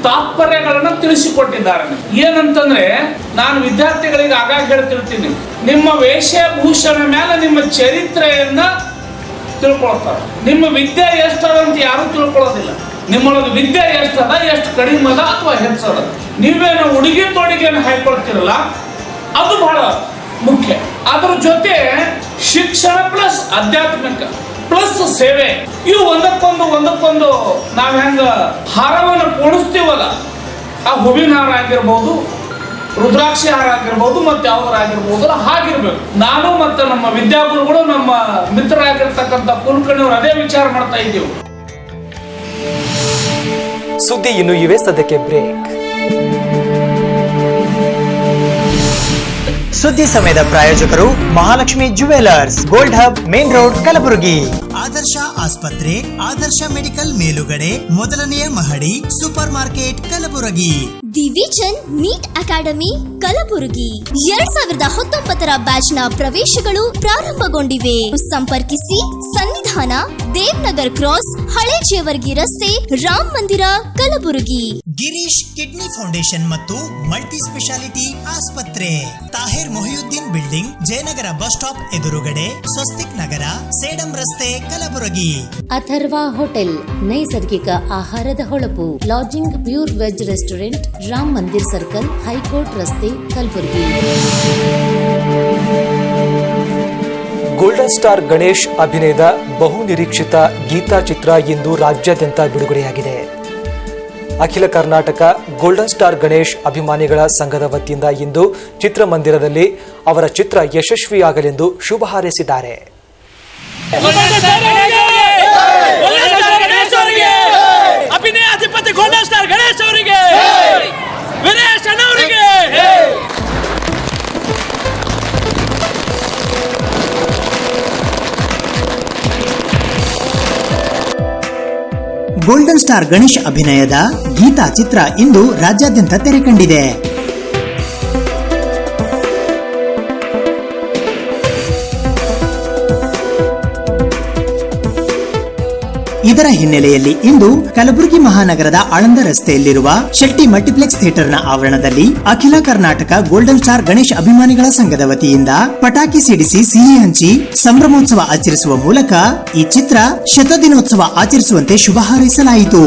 Speaker 12: ತಾತ್ಪರ್ಯಗಳನ್ನು ತಿಳಿಸಿಕೊಟ್ಟಿದ್ದಾರೆ. ಏನಂತಂದ್ರೆ, ನಾನು ವಿದ್ಯಾರ್ಥಿಗಳಿಗೆ ಆಗಾಗ ಹೇಳ್ತಿರ್ತೀನಿ, ನಿಮ್ಮ ವೇಷಭೂಷಣ ಮೇಲೆ ನಿಮ್ಮ ಚರಿತ್ರೆಯನ್ನ ತಿಳ್ಕೊಳ್ತಾರೆ. ನಿಮ್ಮ ವಿದ್ಯೆ ಎಷ್ಟದ ಅಂತ ಯಾರು ತಿಳ್ಕೊಳ್ಳೋದಿಲ್ಲ. ನಿಮ್ಮೊಳಗೆ ವಿದ್ಯೆ ಎಷ್ಟದ, ಎಷ್ಟು ಕಡಿಮೆ ಅದ ಅಥವಾ ಹೆಚ್ಚದ. ನೀವೇನು ಉಡುಗೆ ತೊಡುಗೆಯನ್ನು ಹಾಕೊಳ್ತಿರಲ್ಲ, ಅದು ಬಹಳ ಮುಖ್ಯ. ಅದ್ರ ಜೊತೆ ಶಿಕ್ಷಣ ಪ್ಲಸ್ ಆಧ್ಯಾತ್ಮಿಕ ಪ್ಲಸ್ ಸೇವೆ, ಇವು ಒಂದಕ್ಕೊಂದು ನಾವು ಹೆಂಗ ಹಾರವನ್ನು ಪೋಣಿಸ್ತೀವಲ್ಲ, ಆ ಹೂವಿನ ಹಾರ ಆಗಿರ್ಬೋದು, ರುದ್ರಾಕ್ಷಿ ಹಾರ ಆಗಿರ್ಬೋದು, ಮತ್ತೆ ಯಾವ್ದಾರ ಆಗಿರ್ಬೋದು, ಹಾಗಿರ್ಬೇಕು. ನಾನು ಮತ್ತು ನಮ್ಮ ವಿದ್ಯಾಗುರುಗಳು, ನಮ್ಮ ಮಿತ್ರರಾಗಿರ್ತಕ್ಕಂಥ ಕುಲಕರ್ಣಿಯವರು ಅದೇ ವಿಚಾರ ಮಾಡ್ತಾ ಇದ್ದೀವಿ.
Speaker 5: ಸುದ್ದಿ ಇನ್ನು ಇವೆ, ಸದ್ಯಕ್ಕೆ ಬ್ರೇಕ್.
Speaker 2: ಸುದ್ದಿ ಸಮಯದ ಪ್ರಾಯೋಜಕರು Mahalakshmi jewellers, gold hub, main road, Kalaburagi. Adarsh ಆಸ್ಪತ್ರೆ, ಆದರ್ಶ ಮೆಡಿಕಲ್ ಮೇಲುಗಡೆ, ಮೊದಲನೆಯ ಮಹಡಿ, super market, Kalaburagi.
Speaker 3: The vision NEET academy Kalaburagi 2019 ಬ್ಯಾಚ್ನ ಪ್ರವೇಶಗಳು ಪ್ರಾರಂಭಗೊಂಡಿವೆ. ಸಂಪರ್ಕಿಸಿ ಸನ್ನಿಧಾನ, ದೇವ್ನಗರ್ ಕ್ರಾಸ್, ಹಳೆ ಜೇವರ್ಗಿ ರಸ್ತೆ, ರಾಮ್ ಮಂದಿರ, ಕಲಬುರಗಿ.
Speaker 2: ಗಿರೀಶ್ ಕಿಡ್ನಿ ಫೌಂಡೇಶನ್ ಮತ್ತು ಮಲ್ಟಿ ಸ್ಪೆಷಾಲಿಟಿ ಆಸ್ಪತ್ರೆ, Tahir Mohiuddin building, Jayanagar bus stop ಎದುರುಗಡೆ, ಸ್ವಸ್ತಿಕ್ ನಗರ, ಸೇಡಂ ರಸ್ತೆ, ಕಲಬುರಗಿ.
Speaker 4: ಅಥರ್ವ ಹೋಟೆಲ್, ನೈಸರ್ಗಿಕ ಆಹಾರದ ಹೊಳಪು, lodging pure veg restaurant, Ram Mandir circle, high court ರಸ್ತೆ, ಕಲಬುರಗಿ.
Speaker 5: ಗೋಲ್ಡನ್ ಸ್ಟಾರ್ ಗಣೇಶ್ ಅಭಿನಯದ ಬಹುನಿರೀಕ್ಷಿತ ಗೀತಾ ಚಿತ್ರ ಇಂದು ರಾಜ್ಯಾದ್ಯಂತ ಬಿಡುಗಡೆಯಾಗಿದೆ. ಅಖಿಲ ಕರ್ನಾಟಕ ಗೋಲ್ಡನ್ ಸ್ಟಾರ್ ಗಣೇಶ್ ಅಭಿಮಾನಿಗಳ ಸಂಘದ ವತಿಯಿಂದ ಇಂದು ಚಿತ್ರಮಂದಿರದಲ್ಲಿ ಅವರ ಚಿತ್ರ ಯಶಸ್ವಿಯಾಗಲೆಂದು ಶುಭ ಹಾರೈಸಿದ್ದಾರೆ.
Speaker 12: ಅಧಿಪತಿ ಗೋಲ್ಡನ್ ಸ್ಟಾರ್ ಗಣೇಶ್ ಅವರಿಗೆ, ವಿನೇಶ್ ಅವರಿಗೆ.
Speaker 2: ಗೋಲ್ಡನ್ ಸ್ಟಾರ್ ಗಣೇಶ್ ಅಭಿನಯದ ಗೀತಾ ಚಿತ್ರ ಇಂದು ರಾಜ್ಯಾದ್ಯಂತ ತೆರೆ ಕಂಡಿದೆ. ಇದರ ಹಿನ್ನೆಲೆಯಲ್ಲಿ ಇಂದು ಕಲಬುರಗಿ ಮಹಾನಗರದ ಆಳಂದ ರಸ್ತೆಯಲ್ಲಿರುವ ಶೆಟ್ಟಿ ಮಲ್ಟಿಪ್ಲೆಕ್ಸ್ ಥಿಯೇಟರ್ನ ಆವರಣದಲ್ಲಿ ಅಖಿಲ ಕರ್ನಾಟಕ ಗೋಲ್ಡನ್ ಸ್ಟಾರ್ ಗಣೇಶ್ ಅಭಿಮಾನಿಗಳ ಸಂಘದ ವತಿಯಿಂದ ಪಟಾಕಿ ಸಿಡಿಸಿ ಸಿಹಿ ಹಂಚಿ ಸಂಭ್ರಮೋತ್ಸವ ಆಚರಿಸುವ ಮೂಲಕ ಈ ಚಿತ್ರ ಶತದಿನೋತ್ಸವ ಆಚರಿಸುವಂತೆ ಶುಭ ಹಾರೈಸಲಾಯಿತು.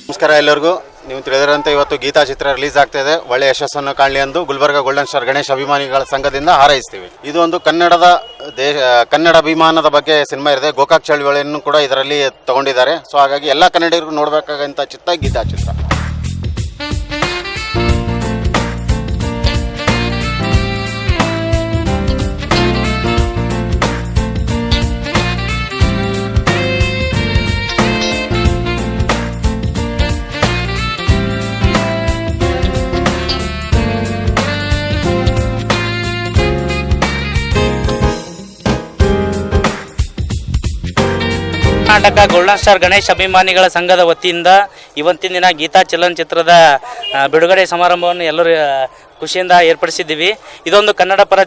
Speaker 13: ನಮಸ್ಕಾರ ಎಲ್ಲರಿಗೂ. ನೀವು ತಿಳಿದಿರಂತೆ ಇವತ್ತು ಗೀತಾ ಚಿತ್ರ ರಿಲೀಸ್ ಆಗ್ತಾ ಇದೆ. ಒಳ್ಳೆ ಯಶಸ್ಸನ್ನು ಕಾಣಲಿ ಎಂದು ಗುಲ್ಬರ್ಗ ಗೋಲ್ಡನ್ ಸ್ಟಾರ್ ಗಣೇಶ್ ಅಭಿಮಾನಿಗಳ ಸಂಘದಿಂದ ಹಾರೈಸ್ತೀವಿ. ಇದು ಒಂದು ಕನ್ನಡ ಅಭಿಮಾನದ ಬಗ್ಗೆ ಸಿನಿಮಾ ಇದೆ. ಗೋಕಾಕ್ ಚಳವಳಿಯನ್ನು ಕೂಡ ಇದರಲ್ಲಿ ತಗೊಂಡಿದ್ದಾರೆ. ಸೊ ಹಾಗಾಗಿ ಎಲ್ಲ ಕನ್ನಡಿಗರಿಗೂ ನೋಡಬೇಕಾಗಂತ ಚಿತ್ರ ಗೀತಾ ಚಿತ್ರ.
Speaker 14: ಕರ್ನಾಟಕ ಗೋಲ್ಡನ್ ಸ್ಟಾರ್ ಗಣೇಶ್ ಅಭಿಮಾನಿಗಳ ಸಂಘದ ವತಿಯಿಂದ ಇವತ್ತಿನ ದಿನ ಗೀತಾ ಚಲನಚಿತ್ರದ ಬಿಡುಗಡೆ ಸಮಾರಂಭವನ್ನು ಎಲ್ಲರೂ ಖುಷಿಯಿಂದ ಏರ್ಪಡಿಸಿದ್ದೀವಿ. ಇದೊಂದು ಕನ್ನಡ ಪರ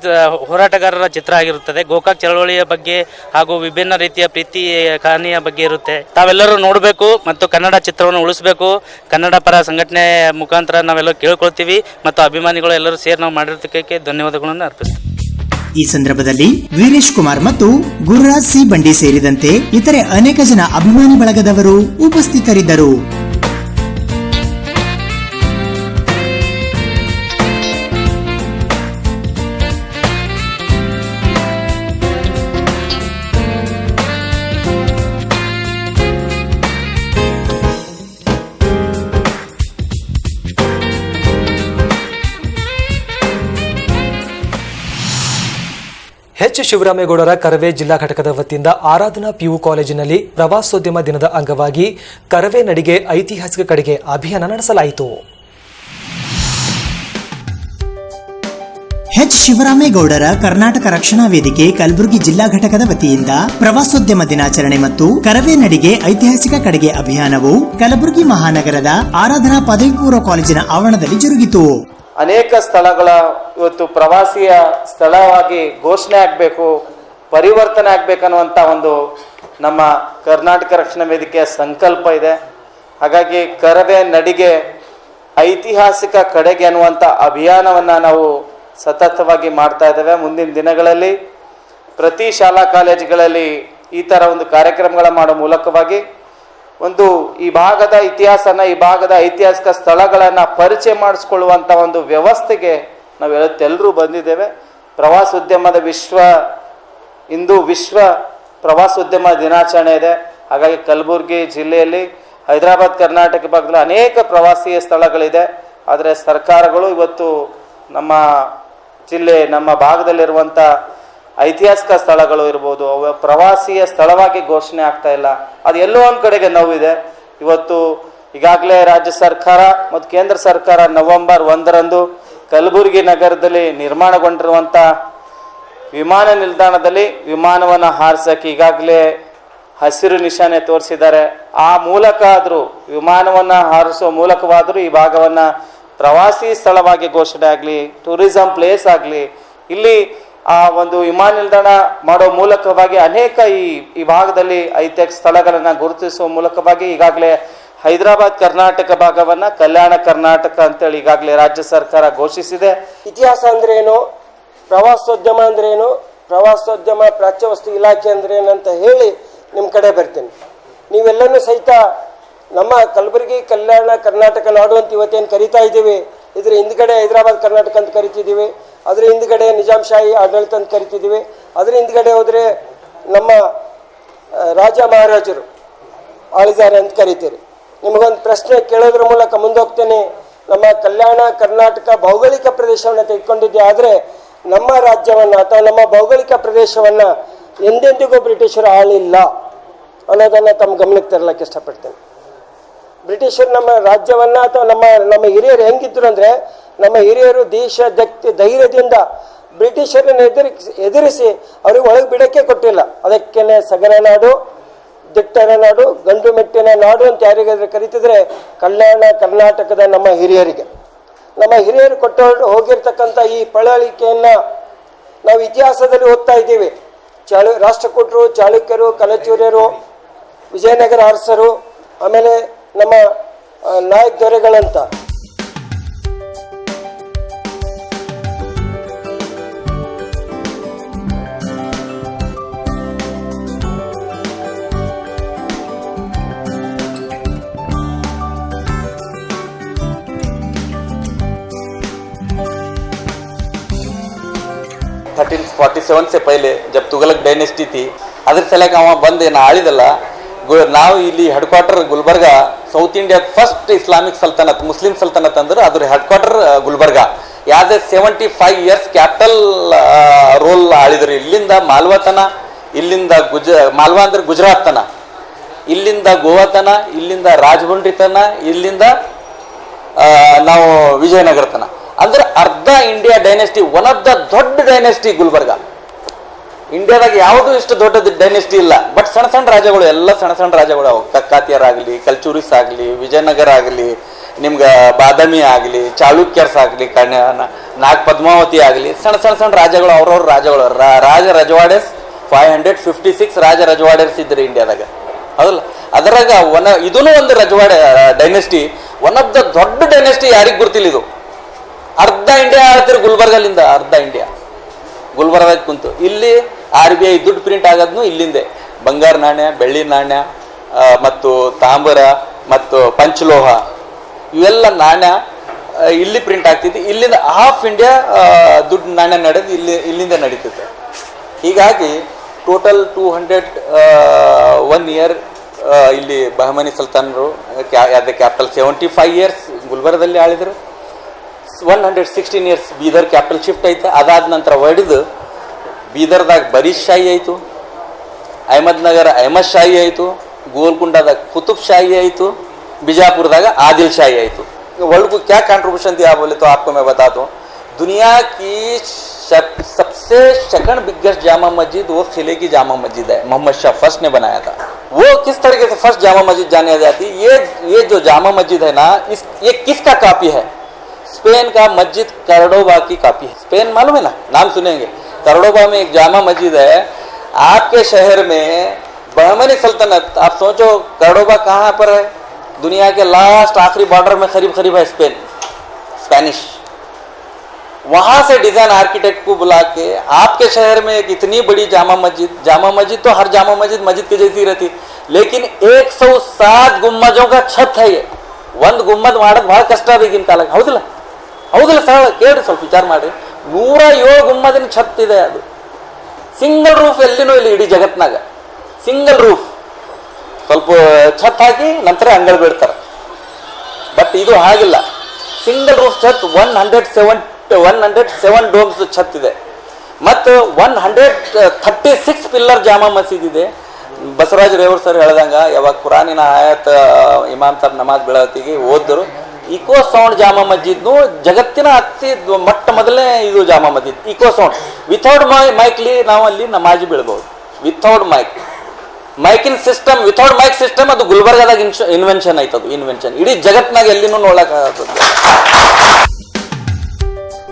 Speaker 14: ಹೋರಾಟಗಾರರ ಚಿತ್ರ ಆಗಿರುತ್ತದೆ. ಗೋಕಾಕ್ ಚಳವಳಿಯ ಬಗ್ಗೆ ಹಾಗೂ ವಿಭಿನ್ನ ರೀತಿಯ ಪ್ರೀತಿ ಕಹಾನಿಯ ಬಗ್ಗೆ ಇರುತ್ತೆ. ತಾವೆಲ್ಲರೂ ನೋಡಬೇಕು ಮತ್ತು ಕನ್ನಡ ಚಿತ್ರವನ್ನು ಉಳಿಸಬೇಕು. ಕನ್ನಡ ಪರ ಸಂಘಟನೆ ಮುಖಾಂತರ ನಾವೆಲ್ಲರೂ ಕೇಳ್ಕೊಳ್ತೀವಿ ಮತ್ತು ಅಭಿಮಾನಿಗಳು ಎಲ್ಲರೂ ಸೇರಿ ನಾವು ಮಾಡಿರೋದಕ್ಕೆ ಧನ್ಯವಾದಗಳನ್ನು ಅರ್ಪಿಸ್ತೀವಿ.
Speaker 2: ಈ ಸಂದರ್ಭದಲ್ಲಿ ವೀರೇಶ್ ಕುಮಾರ್ ಮತ್ತು ಗುರುರಾಜ್ ಸಿ ಬಂಡಿ ಸೇರಿದಂತೆ ಇತರೆ ಅನೇಕ ಜನ ಅಭಿಮಾನಿ ಬಳಗದವರು ಉಪಸ್ಥಿತರಿದ್ದರು.
Speaker 5: ಎಚ್ ಶಿವರಾಮೇಗೌಡರ ಕರವೇ ಜಿಲ್ಲಾ ಘಟಕದ ವತಿಯಿಂದ ಆರಾಧನಾ ಪಿಯು ಕಾಲೇಜಿನಲ್ಲಿ ಪ್ರವಾಸೋದ್ಯಮ ದಿನದ ಅಂಗವಾಗಿ ಕರವೇ ನಡಿಗೆ ಐತಿಹಾಸಿಕ ಕಡೆಗೆ ಅಭಿಯಾನ ನಡೆಸಲಾಯಿತು.
Speaker 2: ಎಚ್ ಶಿವರಾಮೇಗೌಡರ ಕರ್ನಾಟಕ ರಕ್ಷಣಾ ವೇದಿಕೆ ಕಲಬುರಗಿ ಜಿಲ್ಲಾ ಘಟಕದ ವತಿಯಿಂದ ಪ್ರವಾಸೋದ್ಯಮ ದಿನಾಚರಣೆ ಮತ್ತು ಕರವೇ ನಡಿಗೆ ಐತಿಹಾಸಿಕ ಕಡೆಗೆ ಅಭಿಯಾನವು ಕಲಬುರಗಿ ಮಹಾನಗರದ ಆರಾಧನಾ ಪದವಿ ಪೂರ್ವ ಕಾಲೇಜಿನ ಆವರಣದಲ್ಲಿ ಜರುಗಿತು.
Speaker 9: ಅನೇಕ ಸ್ಥಳಗಳ ಇವತ್ತು ಪ್ರವಾಸಿಯ ಸ್ಥಳವಾಗಿ ಘೋಷಣೆ ಆಗಬೇಕು, ಪರಿವರ್ತನೆ ಆಗಬೇಕನ್ನುವಂಥ ಒಂದು ನಮ್ಮ ಕರ್ನಾಟಕ ರಕ್ಷಣಾ ವೇದಿಕೆಯ ಸಂಕಲ್ಪ ಇದೆ. ಹಾಗಾಗಿ ಕರವೇ ನಡಿಗೆ ಐತಿಹಾಸಿಕ ಕಡೆಗೆ ಅನ್ನುವಂಥ ಅಭಿಯಾನವನ್ನು ನಾವು ಸತತವಾಗಿ ಮಾಡ್ತಾ ಇದ್ದೇವೆ. ಮುಂದಿನ ದಿನಗಳಲ್ಲಿ ಪ್ರತಿ ಶಾಲಾ ಕಾಲೇಜುಗಳಲ್ಲಿ ಈ ಥರ ಒಂದು ಕಾರ್ಯಕ್ರಮಗಳ ಮಾಡೋ ಮೂಲಕವಾಗಿ ಒಂದು ಈ ಭಾಗದ ಇತಿಹಾಸನ, ಈ ಭಾಗದ ಐತಿಹಾಸಿಕ ಸ್ಥಳಗಳನ್ನು ಪರಿಚಯ ಮಾಡಿಸ್ಕೊಳ್ಳುವಂಥ ಒಂದು ವ್ಯವಸ್ಥೆಗೆ ನಾವು ಇವತ್ತೆಲ್ಲರೂ ಬಂದಿದ್ದೇವೆ. ಪ್ರವಾಸೋದ್ಯಮದ ಇಂದು ವಿಶ್ವ ಪ್ರವಾಸೋದ್ಯಮ ದಿನಾಚರಣೆ ಇದೆ. ಹಾಗಾಗಿ ಕಲಬುರಗಿ ಜಿಲ್ಲೆಯಲ್ಲಿ ಹೈದರಾಬಾದ್ ಕರ್ನಾಟಕ ಭಾಗದಲ್ಲಿ ಅನೇಕ ಪ್ರವಾಸಿ ಸ್ಥಳಗಳಿದೆ. ಆದರೆ ಸರ್ಕಾರಗಳು ಇವತ್ತು ನಮ್ಮ ಜಿಲ್ಲೆ, ನಮ್ಮ ಭಾಗದಲ್ಲಿರುವಂಥ ಐತಿಹಾಸಿಕ ಸ್ಥಳಗಳು ಇರ್ಬೋದು, ಅವು ಪ್ರವಾಸಿಯ ಸ್ಥಳವಾಗಿ ಘೋಷಣೆ ಆಗ್ತಾ ಇಲ್ಲ. ಅದು ಎಲ್ಲೋ ಒಂದು ಕಡೆಗೆ ನೋವಿದೆ. ಇವತ್ತು ಈಗಾಗಲೇ ರಾಜ್ಯ ಸರ್ಕಾರ ಮತ್ತು ಕೇಂದ್ರ ಸರ್ಕಾರ ನವೆಂಬರ್ 1ರಂದು ಕಲಬುರಗಿ ನಗರದಲ್ಲಿ ನಿರ್ಮಾಣಗೊಂಡಿರುವಂಥ ವಿಮಾನ ನಿಲ್ದಾಣದಲ್ಲಿ ವಿಮಾನವನ್ನು ಹಾರಿಸೋಕ್ಕೆ ಈಗಾಗಲೇ ಹಸಿರು ನಿಶಾನೆ ತೋರಿಸಿದ್ದಾರೆ. ಆ ಮೂಲಕ ಆದರೂ ವಿಮಾನವನ್ನು ಹಾರಿಸೋ ಮೂಲಕವಾದರೂ ಈ ಭಾಗವನ್ನು ಪ್ರವಾಸಿ ಸ್ಥಳವಾಗಿ ಘೋಷಣೆ ಆಗಲಿ, ಟೂರಿಸಂ ಪ್ಲೇಸ್ ಆಗಲಿ, ಇಲ್ಲಿ ಆ ಒಂದು ವಿಮಾನ ನಿಲ್ದಾಣ ಮಾಡೋ ಮೂಲಕವಾಗಿ ಅನೇಕ ಈ ಭಾಗದಲ್ಲಿ ಐತಿಹಾಸಿಕ ಸ್ಥಳಗಳನ್ನು ಗುರುತಿಸುವ ಮೂಲಕವಾಗಿ ಈಗಾಗಲೇ ಹೈದರಾಬಾದ್ ಕರ್ನಾಟಕ ಭಾಗವನ್ನು ಕಲ್ಯಾಣ ಕರ್ನಾಟಕ ಅಂತೇಳಿ ಈಗಾಗಲೇ ರಾಜ್ಯ ಸರ್ಕಾರ ಘೋಷಿಸಿದೆ.
Speaker 15: ಇತಿಹಾಸ ಅಂದ್ರೆ ಏನು, ಪ್ರವಾಸೋದ್ಯಮ ಅಂದ್ರೆ ಏನು, ಪ್ರವಾಸೋದ್ಯಮ ಪ್ರಾಚ್ಯ ವಸ್ತು ಇಲಾಖೆ ಅಂದ್ರೆ ಏನಂತ ಹೇಳಿ ನಿಮ್ಮ ಕಡೆ ಬರ್ತೀನಿ. ನೀವೆಲ್ಲನೂ ಸಹಿತ ನಮ್ಮ ಕಲಬುರಗಿ ಕಲ್ಯಾಣ ಕರ್ನಾಟಕ ನಾಡು ಅಂತ ಇವತ್ತೇನು ಕರಿತಾ ಇದ್ದೀವಿ, ಇದ್ರ ಹಿಂದ್ಗಡೆ ಹೈದರಾಬಾದ್ ಕರ್ನಾಟಕ ಅಂತ ಕರಿತಿದ್ದೀವಿ, ಅದ್ರ ಹಿಂದ್ಗಡೆ ನಿಜಾಂಶಾಹಿ ಆಡಳಿತ ಅಂತ ಕರಿತಿದ್ದೀವಿ, ಅದ್ರ ಹಿಂದ್ಗಡೆ ಹೋದರೆ ನಮ್ಮ ರಾಜ ಮಹಾರಾಜರು ಆಳಿದ್ದಾರೆ ಅಂತ ಕರಿತೀರಿ. ನಿಮಗೊಂದು ಪ್ರಶ್ನೆ ಕೇಳೋದ್ರ ಮೂಲಕ ಮುಂದೋಗ್ತೇನೆ. ನಮ್ಮ ಕಲ್ಯಾಣ ಕರ್ನಾಟಕ ಭೌಗೋಳಿಕ ಪ್ರದೇಶವನ್ನು ತೆಗೆದುಕೊಂಡಿದ್ದೆ, ಆದರೆ ನಮ್ಮ ರಾಜ್ಯವನ್ನು ಅಥವಾ ನಮ್ಮ ಭೌಗೋಳಿಕ ಪ್ರದೇಶವನ್ನು ಎಂದೆಂದಿಗೂ ಬ್ರಿಟಿಷರು ಆಳಿಲ್ಲ ಅನ್ನೋದನ್ನು ತಮ್ಮ ಗಮನಕ್ಕೆ ತರಲಿಕ್ಕೆ ಇಷ್ಟಪಡ್ತೇನೆ. ಬ್ರಿಟಿಷರು ನಮ್ಮ ರಾಜ್ಯವನ್ನು ಅಥವಾ ನಮ್ಮ ಹಿರಿಯರು ಹೆಂಗಿದ್ರು ಅಂದರೆ, ನಮ್ಮ ಹಿರಿಯರು ದೇಶಭಕ್ತಿ ಧೈರ್ಯದಿಂದ ಬ್ರಿಟಿಷರನ್ನು ಎದುರಿಸಿ ಅವ್ರಿಗೆ ಒಳಗೆ ಬಿಡೋಕ್ಕೆ ಕೊಟ್ಟಿಲ್ಲ. ಅದಕ್ಕೇನೆ ಸಗರ ನಾಡು, ದಿಟ್ಟರ ನಾಡು, ಗಂಡು ಮೆಟ್ಟಿನ ನಾಡು ಅಂತ ಯಾರಿಗಾದ್ರೂ ಕರೀತಿದ್ರೆ ಕಲ್ಯಾಣ ಕರ್ನಾಟಕದ ನಮ್ಮ ಹಿರಿಯರಿಗೆ. ನಮ್ಮ ಹಿರಿಯರು ಕೊಟ್ಟು ಹೋಗಿರ್ತಕ್ಕಂಥ ಈ ಪಳವಳಿಕೆಯನ್ನು ನಾವು ಇತಿಹಾಸದಲ್ಲಿ ಓದ್ತಾ ಇದ್ದೀವಿ. ರಾಷ್ಟ್ರಕೂಟರು, ಚಾಳುಕ್ಯರು, ಕಲಚೂರ್ಯರು, ವಿಜಯನಗರ ಅರಸರು, ಆಮೇಲೆ ನಮ್ಮ ನಾಯಕ್ ದೊರೆಗಳಂತ.
Speaker 16: से पहले जब तुगलक डायनेस्टी थी अದ್ರ ಸಲಕ ಅವ ಬಂದು ಏನು ಆಳಿದಲ್ಲ. ನಾವು ಇಲ್ಲಿ head quarter Gulbarga, south India first Islamic ಸಲ್ತನತ್, ಮುಸ್ಲಿಂ ಸಲ್ತನತ್ ಅಂದ್ರೆ ಅದ್ರ ಹೆಡ್ ಕ್ವಾರ್ಟರ್ ಗುಲ್ಬರ್ಗ. ಯಾವ್ದೇ 75 years ಕ್ಯಾಪಿಟಲ್ ರೋಲ್ ಆಳಿದ್ರು. ಇಲ್ಲಿಂದ ಮಾಲ್ವಾ ತನ, ಇಲ್ಲಿಂದ ಮಾಲ್ವಾ ಅಂದ್ರೆ ಗುಜರಾತ್ ತನ, ಇಲ್ಲಿಂದ ಗೋವಾ ತನ, ಇಲ್ಲಿಂದ ರಾಜಮುಂಡ್ರಿ ತನ, ಇಲ್ಲಿಂದ ನಾವು ವಿಜಯನಗರ ತನ. ಅಂದ್ರೆ ಅರ್ಧ India dynasty, one of the ದೊಡ್ಡ ಡೈನೆಸ್ಟಿ ಗುಲ್ಬರ್ಗ. ಇಂಡಿಯಾದಾಗ ಯಾವುದು ಇಷ್ಟು ದೊಡ್ಡ ಡೈನೆಸ್ಟಿ ಇಲ್ಲ. ಬಟ್ ಸಣ್ಣ ಸಣ್ಣ ರಾಜ್ಯಗಳು, ಎಲ್ಲ ಸಣ್ಣ ಸಣ್ಣ ರಾಜ್ಯಗಳು ಅವು. ಕಕ್ಕಾತಿಯರಾಗಲಿ, ಕಲ್ಚೂರಿಸ್ ಆಗಲಿ, ವಿಜಯನಗರ ಆಗಲಿ, ನಿಮ್ಗೆ ಬಾದಾಮಿ ಆಗಲಿ, ಚಾಲುಕ್ಯರ್ಸ್ ಆಗಲಿ, ನಾಗ್ ಪದ್ಮಾವತಿ ಆಗಲಿ, ಸಣ್ಣ ಸಣ್ಣ ಸಣ್ಣ ರಾಜ್ಯಗಳು, ಅವ್ರವ್ರ ರಾಜ್ಯಗಳು. ರಾಜ ರಜವಾಡೆಸ್ 556 ರಾಜ ರಜವಾಡೆಸ್ ಇದ್ರಿ ಇಂಡಿಯಾದಾಗ, ಹೌದಲ್ಲ? ಅದರಾಗ ಇದೂ ಒಂದು ರಜವಾಡೆ ಡೈನೆಸ್ಟಿ, ಒನ್ ಆಫ್ ದ ದೊಡ್ಡ ಡೈನೆಸ್ಟಿ. ಯಾರಿಗೆ ಗೊತ್ತಿಲ್ಲ ಇದು? ಅರ್ಧ ಇಂಡಿಯಾ ಆಳ್ತಿರು ಗುಲ್ಬರ್ಗಲಿಂದ, ಅರ್ಧ ಇಂಡಿಯಾ ಗುಲ್ಬರ್ಗದಾಗ ಕುಂತು. ಇಲ್ಲಿ RBI ದುಡ್ಡು ಪ್ರಿಂಟ್ ಆಗೋದ್ನು ಇಲ್ಲಿಂದೆ. ಬಂಗಾರ ನಾಣ್ಯ, ಬೆಳ್ಳಿ ನಾಣ್ಯ ಮತ್ತು ತಾಮ್ರ ಮತ್ತು ಪಂಚಲೋಹ ಇವೆಲ್ಲ ನಾಣ್ಯ ಇಲ್ಲಿ ಪ್ರಿಂಟ್ ಆಗ್ತಿತ್ತು. ಇಲ್ಲಿಂದ ಹಾಫ್ ಇಂಡಿಯಾ ದುಡ್ಡು ನಾಣ್ಯ ನಡೆದು ಇಲ್ಲಿಂದ ನಡೀತಿತ್ತು. ಹೀಗಾಗಿ ಟೋಟಲ್ 201 ಇಯರ್ ಇಲ್ಲಿ ಬಹಮನಿ ಸುಲ್ತಾನರು ಕ್ಯಾಪಿಟಲ್ 75 ಇಯರ್ಸ್ ಗುಲ್ಬರ್ಗದಲ್ಲಿ ಆಳಿದ್ರು. 116 ಇಯರ್ಸ್ ಬೀದರ್ ಕ್ಯಾಪಿಟಲ್ ಶಿಫ್ಟ್ ಐತೆ. ಅದಾದ ನಂತರ ಒಡೆದು ಬೀದರ್ದಾಗ ಬರೀದ್ ಶಾಹಿ ಆಯಿತು, ಅಹಮದ್ನಗರ ಅಹಮದ್ ಶಾಹಿ ಆಯಿತು, ಗೋಲ್ಕುಂಡದಾಗ ಕುತುಬ್ ಶಾಹಿ ಆಯಿತು, बीजापुरदागा आदिल शाही आई तो वर्ल्ड को क्या कंट्रीब्यूशन दिया बोले तो आपको मैं बता दूं, दुनिया की सबसे सेकंड बिगेस्ट जामा मस्जिद वो किले की जामा मस्जिद है, मोहम्मद शाह फर्स्ट ने बनाया था। वो किस तरीके से फर्स्ट जामा मस्जिद जानी जाती, ये जो जामा मस्जिद है ना, ये किसका कॉपी है? स्पेन का मस्जिद कर्डोबा की कॉपी है। स्पेन मालूम है ना, नाम सुनेंगे। कर्डोबा में एक जामा मस्जिद है। आपके शहर में बहमनी सल्तनत, आप सोचो कर्डोबा कहाँ पर है? दुनिया के लास्ट आखिरी बॉर्डर में करीब करीब है स्पेन, स्पेनिश। वहां से डिजाइन आर्किटेक्ट को बुला के आपके शहर में एक इतनी बड़ी जामा मस्जिद तो हर जामा मस्जिद की जैसी रहती, लेकिन 107 गुम्मजों का छत है। ये ಒಂದು ಗುಮ್ಮದ್ ಮಾಡೋದು ಬಹಳ ಕಷ್ಟ ಇದೆ ಈಗಿನ ಕಾಲಕ್ಕೆ, ಹೌದಿಲ್ಲ? ಹೌದಿಲ್ಲ ಸರ್, ಕೇಳಿ ಸ್ವಲ್ಪ ವಿಚಾರ ಮಾಡಿ. 107 ಗುಮ್ಮದಿನ ಛತ್ ಇದೆ. ಅದು ಸಿಂಗಲ್ ರೂಫ್ ಎಲ್ಲಿನೂ ಇಲ್ಲ ಇಡೀ ಜಗತ್ನಾಗ. ಸಿಂಗಲ್ ರೂಫ್, ಸ್ವಲ್ಪ ಛತ್ ಹಾಕಿ ನಂತರ ಅಂಗಳ ಬಿಡ್ತಾರೆ. ಬಟ್ ಇದು ಹಾಗಿಲ್ಲ, ಸಿಂಗಲ್ ರೂಫ್ ಛತ್ 107 ಡೋಮ್ಸ್ ಛತ್ ಇದೆ. ಮತ್ತು 136 ಪಿಲ್ಲರ್ ಜಾಮಾ ಮಸೀದ್ ಇದೆ. ಬಸವರಾಜ್ ರೇವರ್ ಸರ್ ಹೇಳ್ದಂಗ ಯಾವಾಗ ಕುರಾನಿನ ಆಯತ್ ಇಮಾಮ್ ಸರ್ ನಮಾಜ್ ಬೆಳತಿಗೆ ಓದಿದ್ರು, ಇಕೋ ಸೌಂಡ್ ಜಾಮಾ ಮಸ್ಜಿದ್ನು ಜಗತ್ತಿನ ಅತಿ ಮೊಟ್ಟ ಮೊದಲನೇ ಇದು Jama Masjid. Echo sound without ಮೈಕ್ಲಿ ನಾವು ಅಲ್ಲಿ ನಮಾಜ್ ಬೀಳ್ಬಹುದು. ವಿಥೌಟ್ ಮೈಕಿನ್ ಸಿಸ್ಟಮ್, ವಿಥೌಟ್ ಮೈಕ್ ಸಿಸ್ಟಮ್ ಅದು ಗುಲ್ಬರ್ಗದಾಗ ಇನ್ವೆನ್ಷನ್ ಆಯ್ತದು. ಇನ್ವೆನ್ಷನ್ ಇಡೀ ಜಗತ್ನಾಗ ಎಲ್ಲಿನೂ ನೋಡಕ್ ಆಗತ್ತೆ.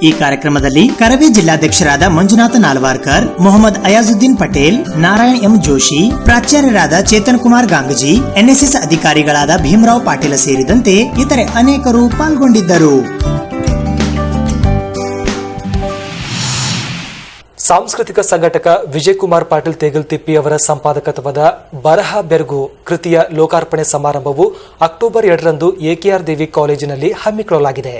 Speaker 2: ಈ ಕಾರ್ಯಕ್ರಮದಲ್ಲಿ ಕರವೇ ಜಿಲ್ಲಾಧ್ಯಕ್ಷರಾದ ಮಂಜುನಾಥ ನಾಲ್ವಾರ್ಕರ್, ಮೊಹಮ್ಮದ್ ಅಯಾಜುದ್ದೀನ್ ಪಟೇಲ್, ನಾರಾಯಣ್ ಎಂ ಜೋಶಿ, ಪ್ರಾಚಾರ್ಯರಾದ ಚೇತನ್ ಕುಮಾರ್ ಗಾಂಗಜಿ, ಎನ್ಎಸ್ಎಸ್ ಅಧಿಕಾರಿಗಳಾದ ಭೀಮರಾವ್ ಪಾಟೀಲ ಸೇರಿದಂತೆ ಇತರೆ ಅನೇಕರು ಪಾಲ್ಗೊಂಡಿದ್ದರು.
Speaker 5: ಸಾಂಸ್ಕೃತಿಕ ಸಂಘಟಕ ವಿಜಯಕುಮಾರ್ ಪಾಟೀಲ್ ತೇಗಲ್ತಿಪ್ಪಿ ಅವರ ಸಂಪಾದಕತ್ವದ ಬರಹ ಬೆರಗು ಕೃತಿಯ ಲೋಕಾರ್ಪಣೆ ಸಮಾರಂಭವು ಅಕ್ಟೋಬರ್ 2ರಂದು ಎಕೆಆರ್ ದೇವಿ ಕಾಲೇಜಿನಲ್ಲಿ ಹಮ್ಮಿಕೊಳ್ಳಲಾಗಿದೆ.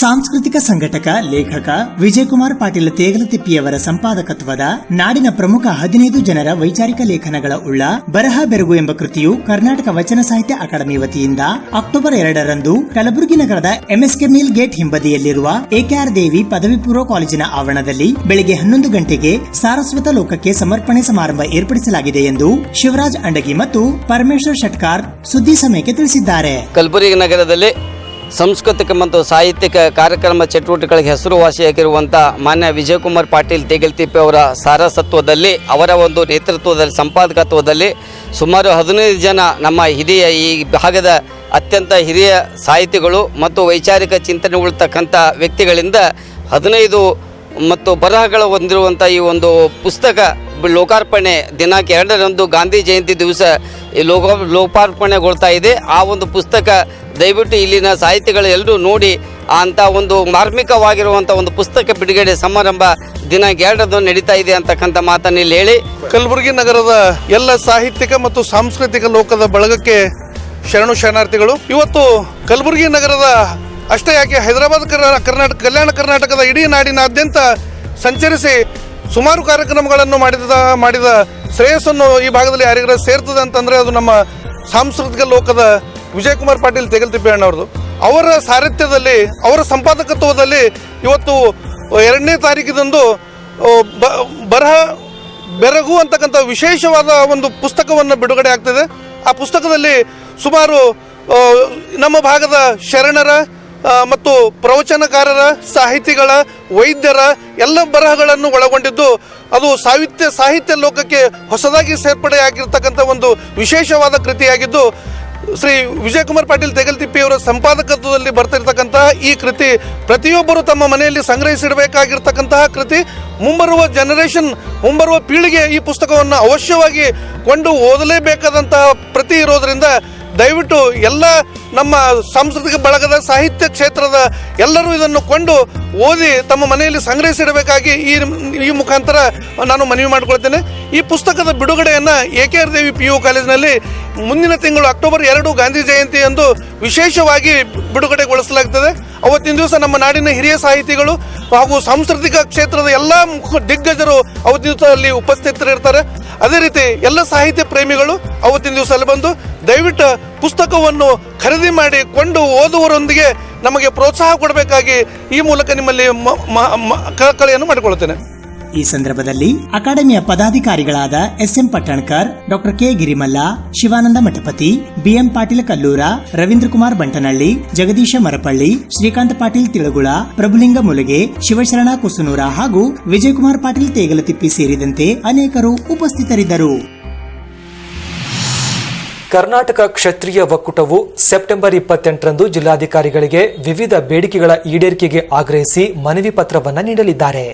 Speaker 2: ಸಾಂಸ್ಕೃತಿಕ ಸಂಘಟಕ ಲೇಖಕ ವಿಜಯಕುಮಾರ್ ಪಾಟೀಲ್ ತೇಗಲತಿಪ್ಪಿಯವರ ಸಂಪಾದಕತ್ವದ ನಾಡಿನ ಪ್ರಮುಖ 15 ಜನರ ವೈಚಾರಿಕ ಲೇಖನಗಳ ಉಳ್ಳ ಬರಹ ಬೆರಗು ಎಂಬ ಕೃತಿಯು ಕರ್ನಾಟಕ ವಚನ ಸಾಹಿತ್ಯ ಅಕಾಡೆಮಿ ವತಿಯಿಂದ ಅಕ್ಟೋಬರ್ 2ರಂದು ಕಲಬುರಗಿ ನಗರದ ಎಂಎಸ್ಕೆ ಮಿಲ್ ಗೇಟ್ ಹಿಂಬದಿಯಲ್ಲಿರುವ ಎಕೆಆರ್ ದೇವಿ ಪದವಿ ಪೂರ್ವ ಕಾಲೇಜಿನ ಆವರಣದಲ್ಲಿ ಬೆಳಗ್ಗೆ 11 ಗಂಟೆಗೆ ಸಾರಸ್ವತ ಲೋಕಕ್ಕೆ ಸಮರ್ಪಣೆ ಸಮಾರಂಭ ಏರ್ಪಡಿಸಲಾಗಿದೆ ಎಂದು ಶಿವರಾಜ್ ಅಂಡಗಿ ಮತ್ತು ಪರಮೇಶ್ವರ್ ಶೆಟ್ಕಾರ್ ಸುದ್ದಿ ಸಮಯಕ್ಕೆ ತಿಳಿಸಿದ್ದಾರೆ.
Speaker 17: ಕಲಬುರಗಿ ನಗರದಲ್ಲಿ ಸಾಂಸ್ಕೃತಿಕ ಮತ್ತು ಸಾಹಿತ್ಯಿಕ ಕಾರ್ಯಕ್ರಮ ಚಟುವಟಿಕೆಗಳಿಗೆ ಹೆಸರುವಾಸಿಯಾಗಿರುವಂಥ ಮಾನ್ಯ ವಿಜಯಕುಮಾರ್ ಪಾಟೀಲ್ ತೇಗಲ್ತಿಪ್ಪಿ ಅವರ ಸಾರಸತ್ವದಲ್ಲಿ, ಅವರ ಒಂದು ನೇತೃತ್ವದಲ್ಲಿ, ಸಂಪಾದಕತ್ವದಲ್ಲಿ ಸುಮಾರು 15 ಜನ ನಮ್ಮ ಹಿರಿಯ ಈ ಭಾಗದ ಅತ್ಯಂತ ಹಿರಿಯ ಸಾಹಿತಿಗಳು ಮತ್ತು ವೈಚಾರಿಕ ಚಿಂತನೆಗೊಳ್ತಕ್ಕಂಥ ವ್ಯಕ್ತಿಗಳಿಂದ 15 ಮತ್ತು ಬರಹಗಳು ಹೊಂದಿರುವಂಥ ಈ ಒಂದು ಪುಸ್ತಕ ಲೋಕಾರ್ಪಣೆ ದಿನಾಂಕ 2ರಂದು ಗಾಂಧಿ ಜಯಂತಿ ದಿವಸ ಲೋಕಾರ್ಪಣೆಗೊಳ್ತಾ ಇದೆ. ಆ ಒಂದು ಪುಸ್ತಕ ದಯವಿಟ್ಟು ಇಲ್ಲಿನ ಸಾಹಿತಿಗಳು ಎಲ್ಲರೂ ನೋಡಿ ಅಂಥ ಒಂದು ಮಾರ್ಮಿಕವಾಗಿರುವಂಥ ಒಂದು ಪುಸ್ತಕ ಬಿಡುಗಡೆ ಸಮಾರಂಭ ದಿನಾಂಕ 2ರಂದು ನಡೀತಾ ಇದೆ ಅಂತಕ್ಕಂಥ ಮಾತನ್ನು ಇಲ್ಲಿ ಹೇಳಿ,
Speaker 18: ಕಲಬುರಗಿ ನಗರದ ಎಲ್ಲ ಸಾಹಿತ್ಯಿಕ ಮತ್ತು ಸಾಂಸ್ಕೃತಿಕ ಲೋಕದ ಬಳಗಕ್ಕೆ ಶರಣು ಶರಣಾರ್ಥಿಗಳು. ಇವತ್ತು ಕಲಬುರಗಿ ನಗರದ ಅಷ್ಟೇ ಯಾಕೆ ಹೈದರಾಬಾದ್ ಕಲ್ಯಾಣ ಕರ್ನಾಟಕದ ಇಡೀ ನಾಡಿನಾದ್ಯಂತ ಸಂಚರಿಸಿ ಸುಮಾರು ಕಾರ್ಯಕ್ರಮಗಳನ್ನು ಮಾಡಿದ ಶ್ರೇಯಸ್ಸನ್ನು ಈ ಭಾಗದಲ್ಲಿ ಯಾರಿಗಾರ ಸೇರ್ತದೆ ಅಂತಂದರೆ ಅದು ನಮ್ಮ ಸಾಂಸ್ಕೃತಿಕ ಲೋಕದ ವಿಜಯಕುಮಾರ್ ಪಾಟೀಲ್ ತೇಗಲ್ತಿಪ್ಪಿ ಅಣ್ಣವ್ರದ್ದು. ಅವರ ಸಾರಥ್ಯದಲ್ಲಿ, ಅವರ ಸಂಪಾದಕತ್ವದಲ್ಲಿ ಇವತ್ತು 2ನೇ ತಾರೀಕಿದಂದು ಬರಹ ಬೆರಗು ಅಂತಕ್ಕಂಥ ವಿಶೇಷವಾದ ಒಂದು ಪುಸ್ತಕವನ್ನು ಬಿಡುಗಡೆ ಆಗ್ತದೆ. ಆ ಪುಸ್ತಕದಲ್ಲಿ ಸುಮಾರು ನಮ್ಮ ಭಾಗದ ಶರಣರ ಮತ್ತು ಪ್ರವಚನಕಾರರ, ಸಾಹಿತಿಗಳ, ವೈದ್ಯರ ಎಲ್ಲ ಬರಹಗಳನ್ನು ಒಳಗೊಂಡಿದ್ದು ಅದು ಸಾಹಿತ್ಯ ಲೋಕಕ್ಕೆ ಹೊಸದಾಗಿ ಸೇರ್ಪಡೆಯಾಗಿರ್ತಕ್ಕಂಥ ಒಂದು ವಿಶೇಷವಾದ ಕೃತಿಯಾಗಿದ್ದು, ಶ್ರೀ ವಿಜಯಕುಮಾರ್ ಪಾಟೀಲ್ ತೆಗಲ್ತಿಪ್ಪಿಯವರ ಸಂಪಾದಕತ್ವದಲ್ಲಿ ಬರ್ತಿರ್ತಕ್ಕಂತಹ ಈ ಕೃತಿ ಪ್ರತಿಯೊಬ್ಬರು ತಮ್ಮ ಮನೆಯಲ್ಲಿ ಸಂಗ್ರಹಿಸಿಡಬೇಕಾಗಿರ್ತಕ್ಕಂತಹ ಕೃತಿ. ಮುಂಬರುವ ಪೀಳಿಗೆ ಈ ಪುಸ್ತಕವನ್ನು ಅವಶ್ಯವಾಗಿ ಕೊಂಡು ಓದಲೇಬೇಕಾದಂತಹ ಪ್ರತಿ ಇರೋದರಿಂದ ದಯವಿಟ್ಟು ಎಲ್ಲ ನಮ್ಮ ಸಾಂಸ್ಕೃತಿಕ ಬಳಗದ, ಸಾಹಿತ್ಯ ಕ್ಷೇತ್ರದ ಎಲ್ಲರೂ ಇದನ್ನು ಕೊಂಡು ಓದಿ ತಮ್ಮ ಮನೆಯಲ್ಲಿ ಸಂಗ್ರಹಿಸಿಡಬೇಕಾಗಿ ಈ ಮುಖಾಂತರ ನಾನು ಮನವಿ ಮಾಡಿಕೊಳ್ತೇನೆ. ಈ ಪುಸ್ತಕದ ಬಿಡುಗಡೆಯನ್ನು AKR ದೇವಿ PU ಕಾಲೇಜಿನಲ್ಲಿ ಮುಂದಿನ ತಿಂಗಳು ಅಕ್ಟೋಬರ್ 2 ಗಾಂಧಿ ಜಯಂತಿಯಂದು ವಿಶೇಷವಾಗಿ ಬಿಡುಗಡೆಗೊಳಿಸಲಾಗುತ್ತದೆ. ಅವತ್ತಿನ ದಿವಸ ನಮ್ಮ ನಾಡಿನ ಹಿರಿಯ ಸಾಹಿತಿಗಳು ಹಾಗೂ ಸಾಂಸ್ಕೃತಿಕ ಕ್ಷೇತ್ರದ ಎಲ್ಲ ದಿಗ್ಗಜರು ಅವತ್ತಿನ ದಿವಸ ಅಲ್ಲಿ ಉಪಸ್ಥಿತರಿರ್ತಾರೆ. ಅದೇ ರೀತಿ ಎಲ್ಲ ಸಾಹಿತ್ಯ ಪ್ರೇಮಿಗಳು ಅವತ್ತಿನ ದಿವಸ ಅಲ್ಲಿ ಬಂದು ದಯವಿಟ್ಟು ಪುಸ್ತಕವನ್ನು ಖರೀದಿ ಮಾಡಿ ಕೊಂಡು ಓದುವರೊಂದಿಗೆ ನಮಗೆ ಪ್ರೋತ್ಸಾಹ ಕೊಡಬೇಕಾಗಿ ಈ ಮೂಲಕ ನಿಮ್ಮಲ್ಲಿ ಕಳಕಳಿಯನ್ನು ಮಾಡಿಕೊಳ್ಳುತ್ತೇನೆ.
Speaker 2: ಈ ಸಂದರ್ಭದಲ್ಲಿ ಅಕಾಡೆಮಿಯ ಪದಾಧಿಕಾರಿಗಳಾದ SM Pattankar, doctor K Girimalla, Shivananda Mathapati, BM Patil Kallur, Ravindra Kumar Bantanahalli, Jagadish Marapalli, Shrikant Patil Tilagul, Prabhulinga Mulage, Shivasharana Kusunur ಹಾಗೂ ವಿಜಯಕುಮಾರ್ ಪಾಟೀಲ್ ತೇಗಲತಿಪ್ಪಿ ಸೇರಿದಂತೆ ಅನೇಕರು ಉಪಸ್ಥಿತರಿದ್ದರು.
Speaker 5: ಕರ್ನಾಟಕ ಕ್ಷತ್ರಿಯ ಒಕ್ಕೂಟವು ಸೆಪ್ಟೆಂಬರ್ 28ರಂದು ಜಿಲ್ಲಾಧಿಕಾರಿಗಳಿಗೆ ವಿವಿಧ ಬೇಡಿಕೆಗಳ ಈಡೇರಿಕೆಗೆ ಆಗ್ರಹಿಸಿ ಮನವಿ ಪತ್ರವನ್ನು ನೀಡಲಿದ್ದಾರೆ.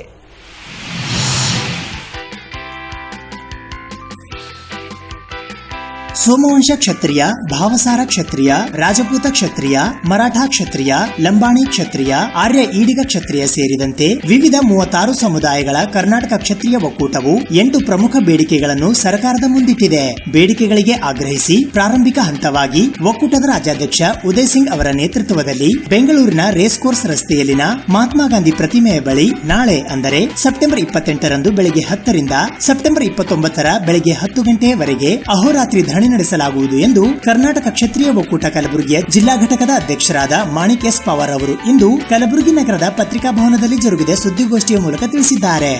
Speaker 2: ಸೋಮವಂಶ ಕ್ಷತ್ರಿಯ, ಭಾವಸಾರ ಕ್ಷತ್ರಿಯ, ರಾಜಪೂತ ಕ್ಷತ್ರಿಯ, ಮರಾಠ ಕ್ಷತ್ರಿಯ, ಲಂಬಾಣಿ ಕ್ಷತ್ರಿಯ, ಆರ್ಯ ಈಡಿಗ ಕ್ಷತ್ರಿಯ ಸೇರಿದಂತೆ ವಿವಿಧ 36 ಸಮುದಾಯಗಳ ಕರ್ನಾಟಕ ಕ್ಷತ್ರಿಯ ಒಕ್ಕೂಟವು 8 ಪ್ರಮುಖ ಬೇಡಿಕೆಗಳನ್ನು ಸರ್ಕಾರದ ಮುಂದಿಟ್ಟಿದೆ. ಬೇಡಿಕೆಗಳಿಗೆ ಆಗ್ರಹಿಸಿ ಪ್ರಾರಂಭಿಕ ಹಂತವಾಗಿ ಒಕ್ಕೂಟದ ರಾಜ್ಯಾಧ್ಯಕ್ಷ ಉದಯ್ ಸಿಂಗ್ ಅವರ ನೇತೃತ್ವದಲ್ಲಿ ಬೆಂಗಳೂರಿನ ರೇಸ್ ಕೋರ್ಸ್ ರಸ್ತೆಯಲ್ಲಿನ ಮಹಾತ್ಮ ಗಾಂಧಿ ಪ್ರತಿಮೆಯ ಬಳಿ ನಾಳೆ ಅಂದರೆ ಸೆಪ್ಟೆಂಬರ್ 28ರಂದು ಬೆಳಗ್ಗೆ 10ರಿಂದ ಸೆಪ್ಟೆಂಬರ್ 29ರ ಬೆಳಗ್ಗೆ 10 ಗಂಟೆಯವರೆಗೆ ಅಹೋರಾತ್ರಿ ಧರಣಿ ನಡೆಸಲಾಗುವುದು ಎಂದು ಕರ್ನಾಟಕ ಕ್ಷತ್ರಿಯ ಒಕ್ಕೂಟ ಕಲಬುರಗಿಯ ಜಿಲ್ಲಾ ಘಟಕದ ಅಧ್ಯಕ್ಷರಾದ ಮಾಣಿಕ್ S ಪವಾರ್ ಅವರು ಇಂದು ಕಲಬುರಗಿ ನಗರದ ಪತ್ರಿಕಾ ಭವನದಲ್ಲಿ ಜರುಗಿದ ಸುದ್ದಿಗೋಷ್ಠಿಯ ಮೂಲಕ ತಿಳಿಸಿದ್ದಾರೆ.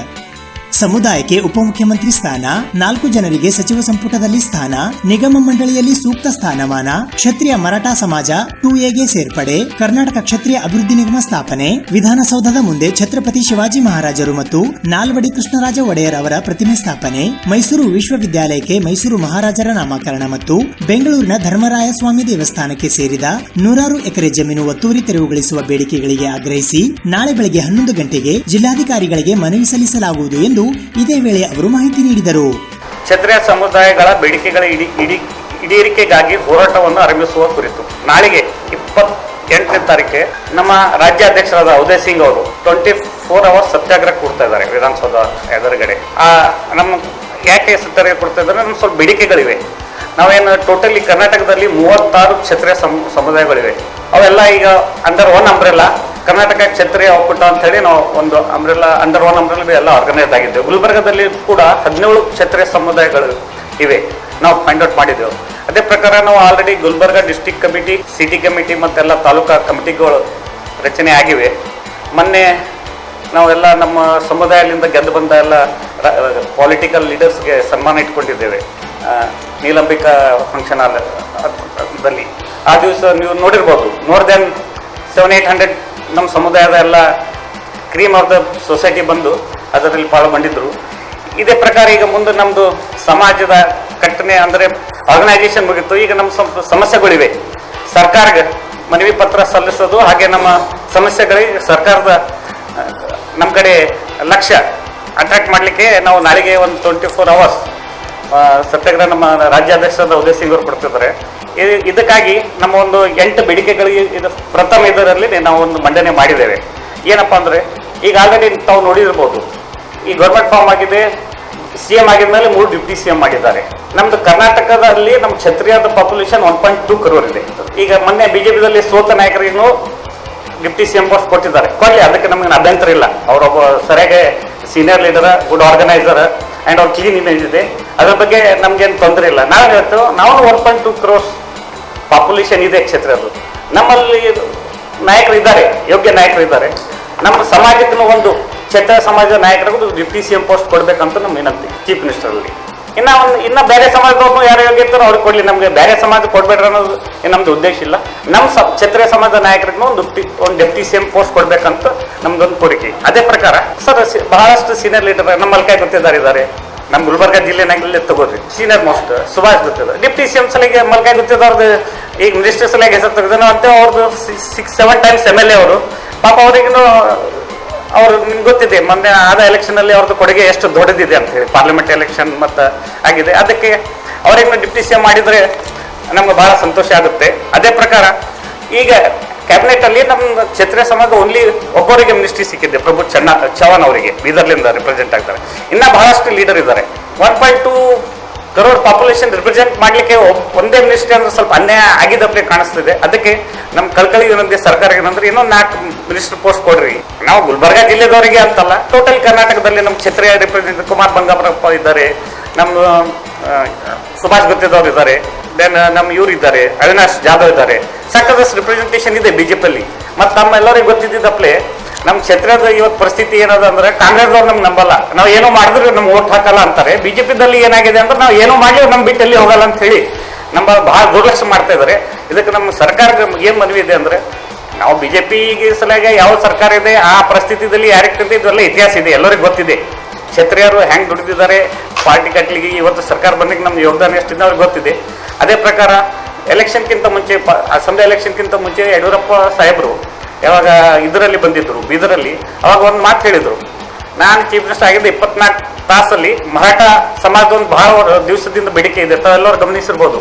Speaker 2: ಸಮುದಾಯಕ್ಕೆ ಉಪಮುಖ್ಯಮಂತ್ರಿ ಸ್ಥಾನ, 4 ಜನರಿಗೆ ಸಚಿವ ಸಂಪುಟದಲ್ಲಿ ಸ್ಥಾನ, ನಿಗಮ ಮಂಡಳಿಯಲ್ಲಿ ಸೂಕ್ತ ಸ್ಥಾನಮಾನ, ಕ್ಷತ್ರಿಯ ಮರಾಠ ಸಮಾಜ 2Aಗೆ ಸೇರ್ಪಡೆ, ಕರ್ನಾಟಕ ಕ್ಷತ್ರಿಯ ಅಭಿವೃದ್ಧಿ ನಿಗಮ ಸ್ಥಾಪನೆ, ವಿಧಾನಸೌಧದ ಮುಂದೆ ಛತ್ರಪತಿ ಶಿವಾಜಿ ಮಹಾರಾಜರು ಮತ್ತು ನಾಲ್ವಡಿ ಕೃಷ್ಣರಾಜ ಒಡೆಯರ್ ಅವರ ಪ್ರತಿಮೆ ಸ್ಥಾಪನೆ, ಮೈಸೂರು ವಿಶ್ವವಿದ್ಯಾಲಯಕ್ಕೆ ಮೈಸೂರು ಮಹಾರಾಜರ ನಾಮಕರಣ ಮತ್ತು ಬೆಂಗಳೂರಿನ ಧರ್ಮರಾಯ ಸ್ವಾಮಿ ದೇವಸ್ಥಾನಕ್ಕೆ ಸೇರಿದ 100 ಎಕರೆ ಜಮೀನು ಒತ್ತುವರಿ ತೆರವುಗೊಳಿಸುವ ಬೇಡಿಕೆಗಳಿಗೆ ಆಗ್ರಹಿಸಿ ನಾಳೆ ಬೆಳಗ್ಗೆ 11 ಗಂಟೆಗೆ ಜಿಲ್ಲಾಧಿಕಾರಿಗಳಿಗೆ ಮನವಿ ಸಲ್ಲಿಸಲಾಗುವುದು ಎಂದು ಇದೇ ವೇಳೆ ಅವರು ಮಾಹಿತಿ ನೀಡಿದರು.
Speaker 19: ಕ್ಷತ್ರಿಯ ಸಮುದಾಯಗಳ ಬೇಡಿಕೆಗಳ ಈಡೇರಿಕೆಗಾಗಿ ಹೋರಾಟವನ್ನು ಆರಂಭಿಸುವ ಕುರಿತು ನಾಳೆಗೆ 28ನೇ ತಾರೀಕಿಗೆ ನಮ್ಮ ರಾಜ್ಯಾಧ್ಯಕ್ಷರಾದ ಉದಯ್ ಸಿಂಗ್ ಅವರು 24 ಅವರ್ಸ್ ಸತ್ಯಾಗ್ರಹ ಕೊಡ್ತಾ ಇದ್ದಾರೆ ವಿಧಾನಸೌಧ ಎದುರುಗಡೆ. ನಮ್ಮ ಯಾಕೆ ಸತ್ಯಾಗ್ರಹ ಕೊಡ್ತಾ ಇದ್ದಾರೆ, ನಮ್ಮ ಸ್ವಲ್ಪ ಬೇಡಿಕೆಗಳಿವೆ. ನಾವೇನು ಟೋಟಲಿ ಕರ್ನಾಟಕದಲ್ಲಿ 36 ಕ್ಷತ್ರಿಯ ಸಮುದಾಯಗಳಿವೆ. ಅವೆಲ್ಲ ಈಗ ಅಂಡರ್ ಒನ್ ಅಂಬ್ರೆಲ್ಲಾ ಕರ್ನಾಟಕ ಕ್ಷತ್ರಿಯ ಒಕ್ಕೂಟ ಅಂತ ಹೇಳಿ ನಾವು ಒಂದು ಅಂಡರ್ ಒನ್ ಅಂಬ್ರೆಲ್ಲಾ ಎಲ್ಲ ಆರ್ಗನೈಸ್ ಆಗಿದ್ದೇವೆ. ಗುಲ್ಬರ್ಗದಲ್ಲಿ ಕೂಡ 17 ಕ್ಷತ್ರಿಯ ಸಮುದಾಯಗಳು ಇವೆ, ನಾವು ಫೈಂಡ್ ಔಟ್ ಮಾಡಿದ್ದೆವು. ಅದೇ ಪ್ರಕಾರ ನಾವು already Gulbarga district committee, city committee ಮತ್ತೆಲ್ಲ ತಾಲೂಕಾ ಕಮಿಟಿಗಳು ರಚನೆ ಆಗಿವೆ. ಮೊನ್ನೆ ನಾವೆಲ್ಲ ನಮ್ಮ ಸಮುದಾಯದಿಂದ ಗೆದ್ದು ಬಂದ ಎಲ್ಲ ಪೊಲಿಟಿಕಲ್ ಲೀಡರ್ಸ್ಗೆ ಸನ್ಮಾನ ಇಟ್ಕೊಂಡಿದ್ದೇವೆ ನೀಲಂಬಿಕಾ ಫಂಕ್ಷನ್ ಹಾಲ್ದಲ್ಲಿ. ಆ ದಿವಸ ನೀವು ನೋಡಿರ್ಬೋದು, ಮೋರ್ ದೆನ್ 700-800 ನಮ್ಮ ಸಮುದಾಯದ ಎಲ್ಲ ಕ್ರೀಮ್ ಆಫ್ ದ ಸೊಸೈಟಿ ಬಂದು ಅದರಲ್ಲಿ ಪಾಲ್ಗೊಂಡಿದ್ರು. ಇದೇ ಪ್ರಕಾರ ಈಗ ಮುಂದೆ ನಮ್ಮದು ಸಮಾಜದ ಕಟ್ಟಣೆ ಅಂದರೆ ಆರ್ಗನೈಸೇಷನ್ ಮುಗಿತು. ಈಗ ನಮ್ಮ ಸಮಸ್ಯೆಗಳಿವೆ, ಸರ್ಕಾರಕ್ಕೆ ಮನವಿ ಪತ್ರ ಸಲ್ಲಿಸೋದು, ಹಾಗೆ ನಮ್ಮ ಸಮಸ್ಯೆಗಳಿಗೆ ಸರ್ಕಾರದ ನಮ್ಮ ಕಡೆ ಲಕ್ಷ್ಯ ಅಟ್ರಾಕ್ಟ್ ಮಾಡಲಿಕ್ಕೆ ನಾವು ನಾಳೆಗೆ ಒಂದು 24 ಅವರ್ಸ್ ಸತ್ಯಾಗ್ರಹ ನಮ್ಮ ರಾಜ್ಯಾಧ್ಯಕ್ಷರಾದ ಉದಯ್ ಸಿಂಗ್ ಅವರು ಕೊಡ್ತಿದ್ದಾರೆ. ಇದಕ್ಕಾಗಿ ನಮ್ಮ ಒಂದು 8 ಬೇಡಿಕೆಗಳಿಗೆ ಇದು ಪ್ರಥಮ ಇದರಲ್ಲಿ ನಾವು ಒಂದು ಮಂಡನೆ ಮಾಡಿದ್ದೇವೆ. ಏನಪ್ಪ ಅಂದರೆ ಈಗ ಆಲ್ರೆಡಿ ತಾವು ನೋಡಿರ್ಬೋದು, ಈ ಗೌರ್ಮೆಂಟ್ ಫಾರ್ಮ್ ಆಗಿದೆ, CM ಆಗಿದ್ಮೇಲೆ 3 ಡಿಪ್ಟಿ CM ಮಾಡಿದ್ದಾರೆ. ನಮ್ದು ಕರ್ನಾಟಕದಲ್ಲಿ ನಮ್ಮ ಕ್ಷತ್ರಿಯದ ಪಾಪ್ಯುಲೇಷನ್ 1.2 crore ಇದೆ. ಈಗ ಮೊನ್ನೆ BJPದಲ್ಲಿ ಸೋತ ನಾಯಕರಿಗೂ ಡಿಪ್ಟಿ CM ಪೋಸ್ಟ್ ಕೊಟ್ಟಿದ್ದಾರೆ, ಕೊಡಲಿ, ಅದಕ್ಕೆ ನಮಗೆ ಅಭ್ಯಂತರ ಇಲ್ಲ. ಅವರೊಬ್ಬ ಸರಿಯಾಗಿ senior leader, good organiser and ಅವ್ರ ಕ್ಲೀನ್ ಇಮೇಜ್ ಇದೆ, ಅದ್ರ ಬಗ್ಗೆ ನಮ್ಗೇನು ತೊಂದರೆ ಇಲ್ಲ. ನಾವು ಹೇಳ್ತು ನಾವು 1.2 crore ಪಾಪ್ಯುಲೇಷನ್ ಇದೆ ಕ್ಷೇತ್ರದ್ದು. ನಮ್ಮಲ್ಲಿ ನಾಯಕರು ಇದ್ದಾರೆ, ಯೋಗ್ಯ ನಾಯಕರು ಇದ್ದಾರೆ. ನಮ್ಮ ಸಮಾಜಕ್ಕೂ ಒಂದು ಕ್ಷೇತ್ರ ಸಮಾಜ ನಾಯಕರಿಗೂ ಡಿಪ್ಟಿ CM ಪೋಸ್ಟ್ ಕೊಡಬೇಕಂತ ನಮ್ಮ ವಿನಂತಿ ಚೀಫ್ ಮಿನಿಸ್ಟರಲ್ಲಿ. ಇನ್ನ ಬೇರೆ ಸಮಾಜದವ್ರನ್ನು ಯಾರು ಯೋಗ್ಯತಾರೋ ಅವ್ರಿಗೆ ಕೊಡ್ಲಿ, ನಮ್ಗೆ ಬೇರೆ ಸಮಾಜ ಕೊಡ್ಬೇಡ್ರಿ ಅನ್ನೋದು ನಮ್ದು ಉದ್ದೇಶ ಇಲ್ಲ. ನಮ್ಮ ಕ್ಷತ್ರಿಯ ಸಮಾಜದ ನಾಯಕರಿಗೆ ಒಂದು ಡೆಪ್ಟಿ CM ಪೋಸ್ಟ್ ಕೊಡ್ಬೇಕಂತ ನಮ್ದೊಂದು ಕೋರಿಕೆ. ಅದೇ ಪ್ರಕಾರ ಸರ್ ಬಹಳಷ್ಟು ಸೀನಿಯರ್ ಲೀಡರ್ ನಮ್ಮ ಮಲ್ಕಾಯಿ ಗುತ್ತಿದ್ದಾರೆ, ನಮ್ಮ ಗುಲ್ಬರ್ಗ ಜಿಲ್ಲೆನಾಗಲೇ ತಗೋರಿ ಸೀನಿಯರ್ ಮೋಸ್ಟ್ ಸುಭಾಷ್ ಗುತ್ತಿದ್ದಾರೆ. ಡೆಪ್ಟಿ CM ಸಲಿಗೆ ಮಲ್ಕಾಯಿ ಗುತ್ತಿದ್ದವ್ರದ್ದು ಈಗ ಮಿನಿಸ್ಟರ್ ಸಲಿಗೆ ಹೆಸರು ತೆಗೆದನೋ ಅಂತ ಅವ್ರದ್ದು 6-7 ಟೈಮ್ಸ್ MLA ಅವರು. ಪಾಪ ಅವ್ರಿಗೂ ಅವ್ರು ನಿಮ್ಗೆ ಗೊತ್ತಿದೆ ಮೊನ್ನೆ ಆದ ಎಲೆಕ್ಷನ್ ಅಲ್ಲಿ ಅವ್ರದ್ದು ಕೊಡುಗೆ ಎಷ್ಟು ದೊಡ್ಡದಿದೆ ಅಂತ ಹೇಳಿ, ಪಾರ್ಲಿಮೆಂಟ್ ಎಲೆಕ್ಷನ್ ಮತ್ತು ಆಗಿದೆ. ಅದಕ್ಕೆ ಅವ್ರಿಗೆ ಡೆಪ್ಟಿ CM ಮಾಡಿದ್ರೆ ನಮ್ಗೆ ಬಹಳ ಸಂತೋಷ ಆಗುತ್ತೆ. ಅದೇ ಪ್ರಕಾರ ಈಗ ಕ್ಯಾಬಿನೆಟ್ ಅಲ್ಲಿ ನಮ್ಮ ಕ್ಷತ್ರಿಯ ಸಮಾಜ ಓನ್ಲಿ ಒಬ್ಬರಿಗೆ ಮಿನಿಸ್ಟ್ರಿ ಸಿಕ್ಕಿದೆ, ಪ್ರಭು ಚವ್ಹಾಣ್ ಅವರಿಗೆ ಬೀದರ್ಲಿಂದ ರಿಪ್ರೆಸೆಂಟ್ ಆಗ್ತಾರೆ. ಇನ್ನ ಬಹಳಷ್ಟು ಲೀಡರ್ ಇದ್ದಾರೆ. 1.2 crore ಪಾಪ್ಯುಲೇಷನ್ ರಿಪ್ರೆಸೆಂಟ್ ಮಾಡ್ಲಿಕ್ಕೆ ಒಂದೇ ಮಿನಿಸ್ಟ್ರಿ ಅಂದ್ರೆ ಸ್ವಲ್ಪ ಅನ್ಯಾಯ ಆಗಿದ್ದಪ್ಲೆ ಕಾಣಿಸ್ತಿದೆ. ಅದಕ್ಕೆ ನಮ್ಮ ಕಳ್ಕಳಿ ಏನಂದ್ರೆ ಸರ್ಕಾರ ಏನಂದ್ರೆ ಇನ್ನೊಂದು 4 ಮಿನಿಸ್ಟರ್ ಪೋಸ್ಟ್ ಕೊಡ್ರಿ. ನಾವು ಗುಲ್ಬರ್ಗ ಜಿಲ್ಲೆದವರಿಗೆ ಅಂತಲ್ಲ, ಟೋಟಲ್ ಕರ್ನಾಟಕದಲ್ಲಿ ನಮ್ಮ ಕ್ಷತ್ರಿಯ ರಿಪ್ರೆಸೆಂಟ್ ಕುಮಾರ್ ಬಂಗಾಪುರಪ್ಪ ಇದ್ದಾರೆ, ನಮ್ಮ ಸುಭಾಷ್ ಗುತ್ತಿದವ್ರು ಇದ್ದಾರೆ, ದೆನ್ ನಮ್ಮ ಇವ್ರು ಇದ್ದಾರೆ, ಅವಿನಾಶ್ ಜಾಧವ್ ಇದ್ದಾರೆ. ಸಾಕಷ್ಟು ರಿಪ್ರೆಸೆಂಟೇಷನ್ ಇದೆ ಬಿಜೆಪಿಯಲ್ಲಿ. ಮತ್ತು ನಮ್ಮೆಲ್ಲರಿಗೆ ಗೊತ್ತಿದ್ದಪ್ಲೆ ನಮ್ಮ ಕ್ಷೇತ್ರದ ಇವತ್ತು ಪರಿಸ್ಥಿತಿ ಏನದ ಅಂದ್ರೆ ಕಾಂಗ್ರೆಸ್ದವ್ರು ನಮ್ಗೆ ನಂಬಲ್ಲ, ನಾವು ಏನೋ ಮಾಡಿದ್ರೆ ನಮ್ಗೆ ಓಟ್ ಹಾಕಲ್ಲ ಅಂತಾರೆ. ಬಿಜೆಪಿದಲ್ಲಿ ಏನಾಗಿದೆ ಅಂದ್ರೆ ನಾವು ಏನೋ ಮಾಡಿ ನಮ್ಮ ಬಿಟ್ಟಲ್ಲಿ ಹೋಗಲ್ಲ ಅಂತ ಹೇಳಿ ನಮ್ಮ ಬಹಳ ದುರ್ಲಕ್ಷ್ಯ ಮಾಡ್ತಾ ಇದ್ದಾರೆ. ಇದಕ್ಕೆ ನಮ್ಮ ಸರ್ಕಾರಕ್ಕೆ ಏನ್ ಮನವಿ ಇದೆ ಅಂದ್ರೆ, ನಾವು ಬಿಜೆಪಿಗೆ ಸಲುವಾಗಿ ಯಾವ ಸರ್ಕಾರ ಇದೆ ಆ ಪರಿಸ್ಥಿತಿಯಲ್ಲಿ ಯಾರಿಗೆ ಇದೆಲ್ಲ ಇತಿಹಾಸ ಇದೆ, ಎಲ್ಲರಿಗೂ ಗೊತ್ತಿದೆ. ಕ್ಷತ್ರಿಯರು ಹೆಂಗ್ ದುಡಿದಿದ್ದಾರೆ ಪಾರ್ಟಿ ಕಟ್ಲಿಗೆ, ಇವತ್ತು ಸರ್ಕಾರ ಬಂದಿಗೆ ನಮ್ದು ಯೋಗದಾನ ಎಷ್ಟಿದೆ ಅವ್ರಿಗೆ ಗೊತ್ತಿದೆ. ಅದೇ ಪ್ರಕಾರ ಎಲೆಕ್ಷನ್ಗಿಂತ ಮುಂಚೆ ಅಸೆಂಬ್ಲಿ ಎಲೆಕ್ಷನ್ಗಿಂತ ಮುಂಚೆ ಯಡಿಯೂರಪ್ಪ ಸಾಹೇಬರು ಯಾವಾಗ ಇದರಲ್ಲಿ ಬಂದಿದ್ರು ಬೀದರಲ್ಲಿ, ಅವಾಗ ಒಂದು ಮಾತು ಹೇಳಿದ್ರು, ನಾನು ಚೀಫ್ ಮಿನಿಸ್ಟರ್ ಆಗಿದ್ದ 24 ತಾಸಲ್ಲಿ ಮರಾಠ ಸಮಾಜದ ಒಂದು ಬಹಳ ದಿವಸದಿಂದ ಬೇಡಿಕೆ ಇದೆ, ತಾವೆಲ್ಲರೂ ಗಮನಿಸಿರ್ಬೋದು.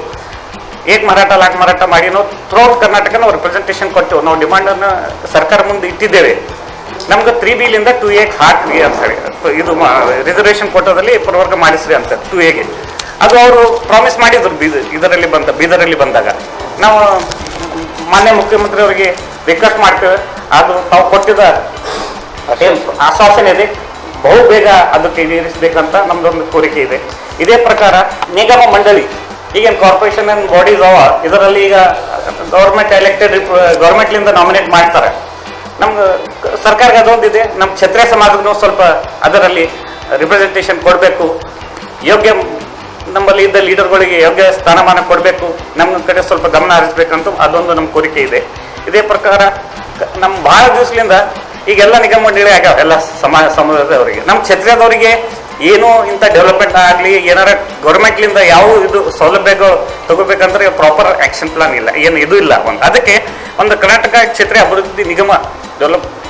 Speaker 19: ಏಕ್ ಮರಾಠ ಲಾಕ್ ಮರಾಠ ಮಾಡಿ ನಾವು ಥ್ರೂಔಟ್ ಕರ್ನಾಟಕ ನಾವು ರಿಪ್ರೆಸೆಂಟೇಷನ್ ಕೊಟ್ಟೆವು, ನಾವು ಡಿಮಾಂಡನ್ನು ಸರ್ಕಾರ ಮುಂದೆ ಇಟ್ಟಿದ್ದೇವೆ. ನಮ್ಗೆ 3Bಲಿಂದ 2A ಹಾಕ್ರಿ ಅಂತ ಹೇಳಿ, ಇದು ರಿಸರ್ವೇಷನ್ ಕೋಟಾದಲ್ಲಿ ಪ್ರವರ್ಗ ಮಾಡಿಸ್ರಿ ಅಂತ 2Aಗೆ. ಅದು ಅವರು ಪ್ರಾಮಿಸ್ ಮಾಡಿದ್ರು ಬೀದರಲ್ಲಿ ಬಂದಾಗ. ನಾವು ಮಾನ್ಯ ಮುಖ್ಯಮಂತ್ರಿ ಅವರಿಗೆ ರಿಕ್ವೆಸ್ಟ್ ಮಾಡ್ತೇವೆ, ಅದು ತಾವು ಕೊಟ್ಟಿದ್ದ ಆಶ್ವಾಸನೆ ಇದೆ, ಬಹು ಬೇಗ ಅದಕ್ಕೆ ಈಡೇರಿಸಬೇಕಂತ ನಮ್ದೊಂದು ಕೋರಿಕೆ ಇದೆ. ಇದೇ ಪ್ರಕಾರ ನಿಗಮ ಮಂಡಳಿ ಈಗೇನು ಕಾರ್ಪೊರೇಷನ್ ಅಂಡ್ ಬಾಡೀಸ್ ಅವ, ಇದರಲ್ಲಿ ಈಗ ಗೌರ್ಮೆಂಟ್ ಎಲೆಕ್ಟೆಡ್ ಗೌರ್ಮೆಂಟ್ಲಿಂದ ನಾಮಿನೇಟ್ ಮಾಡ್ತಾರೆ. ನಮ್ಗೆ ಸರ್ಕಾರಕ್ಕೆ ಅದೊಂದಿದೆ, ನಮ್ಮ ಕ್ಷತ್ರಿಯ ಸಮಾಜಕ್ಕೂ ಸ್ವಲ್ಪ ಅದರಲ್ಲಿ ರಿಪ್ರೆಸೆಂಟೇಷನ್ ಕೊಡಬೇಕು, ಯೋಗ್ಯ ನಮ್ಮಲ್ಲಿ ಇದ್ದ ಲೀಡರ್ಗಳಿಗೆ ಯೋಗ್ಯ ಸ್ಥಾನಮಾನ ಕೊಡಬೇಕು, ನಮ್ಮ ಕಡೆ ಸ್ವಲ್ಪ ಗಮನ ಹರಿಸಬೇಕಂತ ಅದೊಂದು ನಮ್ಮ ಕೋರಿಕೆ ಇದೆ. ಇದೇ ಪ್ರಕಾರ ನಮ್ಮ ಬಹಳ ದಿವಸದಿಂದ ಈಗೆಲ್ಲ ನಿಗಮ ಮಂಡಳಿ ಆಗ್ಯಾವ ಎಲ್ಲ ಸಮುದಾಯದವರಿಗೆ. ನಮ್ಮ ಕ್ಷತ್ರಿಯದವರಿಗೆ ಏನೋ ಇಂಥ ಡೆವಲಪ್ಮೆಂಟ್ ಆಗಲಿ ಏನಾರ ಗೌರ್ಮೆಂಟ್ಲಿಂದ ಯಾವ ಇದು ಸೌಲಭ್ಯ ತಗೋಬೇಕಂದ್ರೆ ಪ್ರಾಪರ್ ಆಕ್ಷನ್ ಪ್ಲಾನ್ ಇಲ್ಲ, ಏನು ಇದು ಇಲ್ಲ. ಅದಕ್ಕೆ ಒಂದು ಕರ್ನಾಟಕ ಕ್ಷೇತ್ರೀಯ ಅಭಿವೃದ್ಧಿ ನಿಗಮ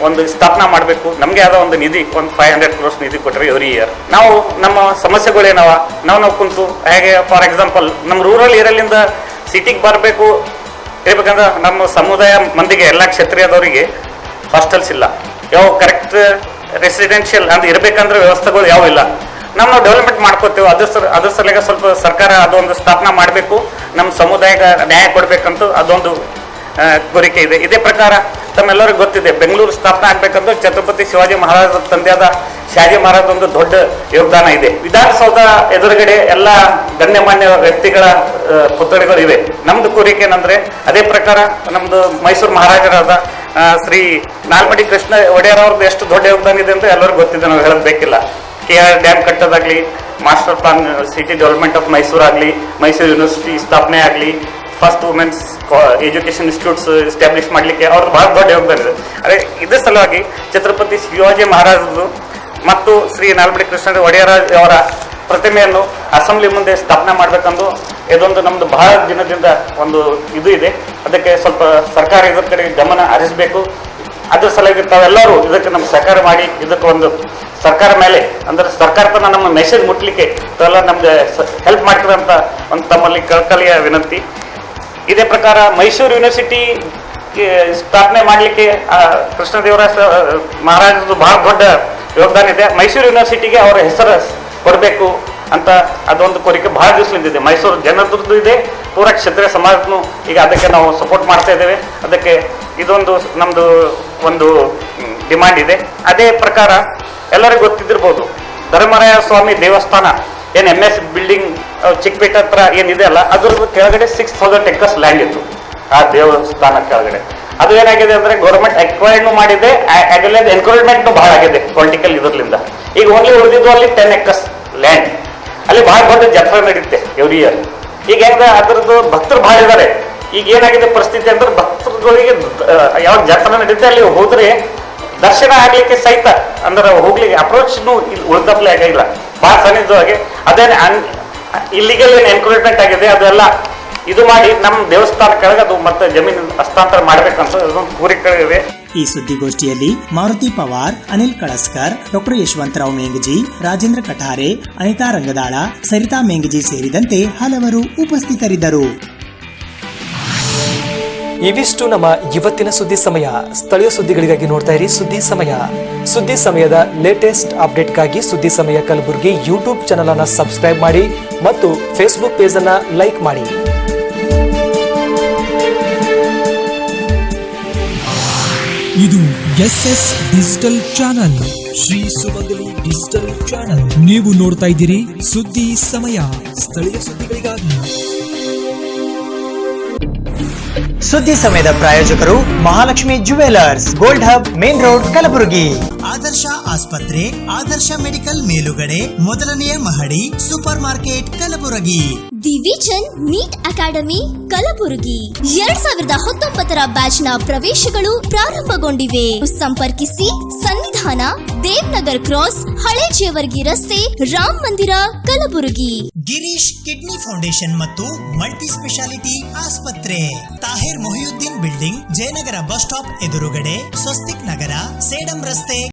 Speaker 19: ಒಂದು ಸ್ಥಾಪನಾ ಮಾಡಬೇಕು. ನಮಗೆ ಆದ ಒಂದು ನಿಧಿ, ಒಂದು 500 crores ನಿಧಿ ಕೊಟ್ಟರೆ ಎವ್ರಿ ಇಯರ್. ನಾವು ನಮ್ಮ ಸಮಸ್ಯೆಗಳೇನವ ನಾವು ಕುಂತು, ಹೇಗೆ ಫಾರ್ ಎಕ್ಸಾಂಪಲ್ ನಮ್ಮ ರೂರಲ್ ಏರಿಯಾಲಿಂದ ಸಿಟಿಗೆ ಬರಬೇಕು ಇರ್ಬೇಕಂದ್ರೆ ನಮ್ಮ ಸಮುದಾಯ ಮಂದಿಗೆ ಎಲ್ಲ ಕ್ಷೇತ್ರೀಯದವರಿಗೆ ಹಾಸ್ಟೆಲ್ಸ್ ಇಲ್ಲ, ಯಾವ ಕರೆಕ್ಟ್ ರೆಸಿಡೆನ್ಷಿಯಲ್ ಅಂತ ಇರಬೇಕಂದ್ರೆ ವ್ಯವಸ್ಥೆಗಳು ಯಾವ ಇಲ್ಲ. ನಾವು ಡೆವಲಪ್ಮೆಂಟ್ ಮಾಡ್ಕೋತೇವೆ, ಅದ್ರ ಸಲುವಾಗಿ ಸ್ವಲ್ಪ ಸರ್ಕಾರ ಅದೊಂದು ಸ್ಥಾಪನಾ ಮಾಡಬೇಕು, ನಮ್ಮ ಸಮುದಾಯಕ್ಕೆ ನ್ಯಾಯ ಕೊಡಬೇಕಂತ ಅದೊಂದು ಕೋರಿಕೆ ಇದೆ. ಇದೇ ಪ್ರಕಾರ ತಮ್ಮೆಲ್ಲರಿಗೂ ಗೊತ್ತಿದೆ, ಬೆಂಗಳೂರು ಸ್ಥಾಪನೆ ಆಗ್ಬೇಕಂದ್ರೆ ಛತ್ರಪತಿ ಶಿವಾಜಿ ಮಹಾರಾಜರ ತಂದೆಯಾದ ಶಾಜಿ ಮಹಾರಾಜ್ ಒಂದು ದೊಡ್ಡ ಯೋಗದಾನ ಇದೆ. ವಿಧಾನಸೌಧ ಎದುರುಗಡೆ ಎಲ್ಲ ಗಣ್ಯಮಾನ್ಯ ವ್ಯಕ್ತಿಗಳ ಪುತ್ಥಳಿಗಳು ಇವೆ. ನಮ್ದು ಕೋರಿಕೆ ಏನಂದ್ರೆ, ಅದೇ ಪ್ರಕಾರ ನಮ್ದು ಮೈಸೂರು ಮಹಾರಾಜರಾದ ಶ್ರೀ ನಾಲ್ಮಡಿ ಕೃಷ್ಣ ಒಡೆಯರ್ ಅವ್ರದ್ದು ಎಷ್ಟು ದೊಡ್ಡ ಯೋಗದಾನ ಇದೆ ಅಂತ ಎಲ್ಲರಿಗೂ ಗೊತ್ತಿದೆ, ನಾವು ಹೇಳೋದು ಬೇಕಿಲ್ಲ. KR ಡ್ಯಾಮ್ ಕಟ್ಟೋದಾಗ್ಲಿ, master plan city development of Mysuru ಆಗಲಿ, ಮೈಸೂರು ಯೂನಿವರ್ಸಿಟಿ ಸ್ಥಾಪನೆ ಆಗಲಿ, first women's education institutes establish ಮಾಡಲಿಕ್ಕೆ ಅವ್ರದ್ದು ಬಹಳ ದೊಡ್ಡ ಯೋಗದಾನ ಇದೆ. ಅದೇ ಇದ್ರ ಸಲುವಾಗಿ ಛತ್ರಪತಿ ಶಿವಾಜಿ ಮಹಾರಾಜರು ಮತ್ತು ಶ್ರೀ ನಾಲ್ಮಡಿ ಕೃಷ್ಣ ಒಡೆಯರ್ ಅವರ ಪ್ರತಿಮೆಯನ್ನು ಅಸೆಂಬ್ಲಿ ಮುಂದೆ ಸ್ಥಾಪನೆ ಮಾಡಬೇಕಂದು ಇದೊಂದು ನಮ್ದು ಬಹಳ ದಿನದಿಂದ ಒಂದು ಇದು ಇದೆ. ಅದಕ್ಕೆ ಸ್ವಲ್ಪ ಸರ್ಕಾರ ಇದ್ರ ಕಡೆ ಗಮನ ಹರಿಸಬೇಕು. ಅದ್ರ ಸಲುವಾಗಿ ತಾವೆಲ್ಲರೂ ಇದಕ್ಕೆ ನಮ್ಮ ಸಹಕಾರ ಮಾಡಿ, ಇದಕ್ಕೆ ಒಂದು ಸರ್ಕಾರ ಮೇಲೆ ಅಂದ್ರೆ ಸರ್ಕಾರ ತನ ನಮ್ಮ ಮೆಸೇಜ್ ಮುಟ್ಲಿಕ್ಕೆ ತಾವೆಲ್ಲ ನಮ್ಗೆ ಹೆಲ್ಪ್ ಮಾಡ್ತದೆ ಅಂತ ಒಂದು ತಮ್ಮಲ್ಲಿ ಕಳಕಳಿಯ ವಿನಂತಿ. ಇದೇ ಪ್ರಕಾರ ಮೈಸೂರು ಯೂನಿವರ್ಸಿಟಿ ಸ್ಥಾಪನೆ ಮಾಡಲಿಕ್ಕೆ ಕೃಷ್ಣದೇವರಾಯ ಮಹಾರಾಜರದು ಬಹಳ ದೊಡ್ಡ ಯೋಗದಾನ ಇದೆ. ಮೈಸೂರು ಯೂನಿವರ್ಸಿಟಿಗೆ ಅವರ ಹೆಸರು ಕೊಡಬೇಕು ಅಂತ ಅದೊಂದು ಕೋರಿಕೆ ಬಹಳ ದಿವಸದಿಂದ ಮೈಸೂರು ಜನರದ್ದು ಇದೆ, ಪೂರ ಕ್ಷತ್ರಿಯ ಸಮಾಜನೂ ಈಗ ಅದಕ್ಕೆ ನಾವು ಸಪೋರ್ಟ್ ಮಾಡ್ತಾ ಇದ್ದೇವೆ. ಅದಕ್ಕೆ ಇದೊಂದು ನಮ್ದು ಒಂದು ಡಿಮಾಂಡ್ ಇದೆ. ಅದೇ ಪ್ರಕಾರ ಎಲ್ಲರಿಗೂ ಗೊತ್ತಿದ್ದಿರ್ಬೋದು, ಧರ್ಮರಾಯ ಸ್ವಾಮಿ ದೇವಸ್ಥಾನ ಏನು MS ಬಿಲ್ಡಿಂಗ್ ಚಿಕ್ಕಪೇಟೆ ಹತ್ರ ಏನಿದೆ ಅಲ್ಲ, ಅದ್ರದ್ದು ಕೆಳಗಡೆ 6000 acres ಲ್ಯಾಂಡ್ ಇತ್ತು ಆ ದೇವಸ್ಥಾನ ಕೆಳಗಡೆ. ಅದು ಏನಾಗಿದೆ ಅಂದ್ರೆ ಗೌರ್ಮೆಂಟ್ ಅಕ್ವೈರ್ಡ್ ಮಾಡಿದೆ, ಎನ್ಕ್ರೋಚ್ಮೆಂಟ್ ಬಹಳ ಆಗಿದೆ ಪೊಲಿಟಿಕಲ್ ಇದರ್ಲಿಂದ. ಈಗ ಓನ್ಲಿ ಉಳಿದಿದ್ದು ಅಲ್ಲಿ 10 acres ಲ್ಯಾಂಡ್. ಅಲ್ಲಿ ಬಹಳ ದೊಡ್ಡ ಜಾತ್ರೆ ನಡೆಯುತ್ತೆ ಎವ್ರಿ ಇಯರ್. ಈಗ ಹೆಂಗ ಅದ್ರದ್ದು ಭಕ್ತರು ಭಾಳ ಇದ್ದಾರೆ. ಈಗ ಏನಾಗಿದೆ ಪರಿಸ್ಥಿತಿ ಅಂದ್ರೆ ಭಕ್ತರುಗಳಿಗೆ ಯಾವಾಗ ಜಾತ್ರೆ ನಡೆಯುತ್ತೆ ಅಲ್ಲಿ ಹೋದ್ರೆ ದರ್ಶನ ಆಗ್ಲಿಕ್ಕೆ ಸಹಿತ ಅಂದ್ರೆ ಹೋಗ್ಲಿಕ್ಕೆ ಅಪ್ರೋಚ್ನು ಉಳಿದಪ್ಲೆ ಆಗಿಲ್ಲ, ಬಹಳ ಸನ್ನಿಧವಾಗಿ ಅದೇನೆ ಇಲ್ಲಿಗಲ್ ಎನ್ಕ್ರೋಚ್ಮೆಂಟ್ ಆಗಿದೆ. ಅದೆಲ್ಲ ಇದು ಮಾಡಿ ನಮ್ಮ ದೇವಸ್ಥಾನ ಕೆಳಗೆ ಅದು ಮತ್ತೆ ಜಮೀನು ಹಸ್ತಾಂತರ ಮಾಡ್ಬೇಕಂತ ಅದೊಂದು ಕೋರಿಕೆಗಳಿವೆ.
Speaker 2: ಈ ಸುದ್ದಿಗೋಷ್ಠಿಯಲ್ಲಿ ಮಾರುತಿ ಪವಾರ್, ಅನಿಲ್ ಕಳಸ್ಕರ್, ಡಾಕ್ಟರ್ ಯಶವಂತರಾವ್ ಮೇಂಗಜಿ, ರಾಜೇಂದ್ರ ಕಠಾರೆ, ಅನಿತಾ ರಂಗದಾಳ, ಸರಿತಾ ಮೇಂಗಜಿ ಸೇರಿದಂತೆ ಹಲವರು ಉಪಸ್ಥಿತರಿದ್ದರು.
Speaker 5: ಇವಿಷ್ಟು ನಮ್ಮ ಇವತ್ತಿನ ಸುದ್ದಿ ಸಮಯ. ಸ್ಥಳೀಯ ಸುದ್ದಿಗಳಿಗಾಗಿ ನೋಡ್ತಾ ಇರಿ ಸುದ್ದಿ ಸಮಯ. ಸುದ್ದಿ ಸಮಯದ ಲೇಟೆಸ್ಟ್ ಅಪ್ಡೇಟ್ಗಾಗಿ ಸುದ್ದಿ ಸಮಯ ಕಲಬುರಗಿ ಯೂಟ್ಯೂಬ್ ಚಾನಲ್ ಅನ್ನು ಸಬ್ಸ್ಕ್ರೈಬ್ ಮಾಡಿ ಮತ್ತು ಫೇಸ್ಬುಕ್ ಪೇಜ್ ಅನ್ನು ಲೈಕ್ ಮಾಡಿ.
Speaker 1: ಇದು ಎಸ್ಎಸ್ ಡಿಜಿಟಲ್ ಚಾನಲ್, ಶ್ರೀ ಸುಮಂಗಲಿ ಡಿಜಿಟಲ್ ಚಾನಲ್. ನೀವು ನೋಡ್ತಾ ಇದ್ದೀರಿ ಸುದ್ದಿ ಸಮಯ, ಸ್ಥಳೀಯ ಸುದ್ದಿಗಳಿಗಾಗಿ.
Speaker 2: ಸುದ್ದಿ ಸಮಯದ ಪ್ರಾಯೋಜಕರು Mahalakshmi jewellers, gold hub, main road, Kalaburagi. Adarsh ಆಸ್ಪತ್ರೆ, ಆದರ್ಶ ಮೆಡಿಕಲ್ ಮೇಲುಗಡೆ, ಮೊದಲನೆಯ ಮಹಡಿ, super market, Kalaburagi.
Speaker 3: The vision NEET academy Kalaburagi 2019 ಬ್ಯಾಚ್ನ ಪ್ರವೇಶಗಳು ಪ್ರಾರಂಭಗೊಂಡಿವೆ. ಸಂಪರ್ಕಿಸಿ ಸನ್ನಿಧಾನ, ದೇವ್ನಗರ್ ಕ್ರಾಸ್, ಹಳೆ ಜೇವರ್ಗಿ ರಸ್ತೆ, ರಾಮ್ ಮಂದಿರ, ಕಲಬುರಗಿ.
Speaker 2: ಗಿರೀಶ್ ಕಿಡ್ನಿ ಫೌಂಡೇಶನ್ ಮತ್ತು ಮಲ್ಟಿ ಸ್ಪೆಷಾಲಿಟಿ ಆಸ್ಪತ್ರೆ, Tahir Mohiuddin building, Jayanagar bus stop ಎದುರುಗಡೆ, ಸ್ವಸ್ತಿಕ್ ನಗರ, ಸೇಡಂ ರಸ್ತೆ,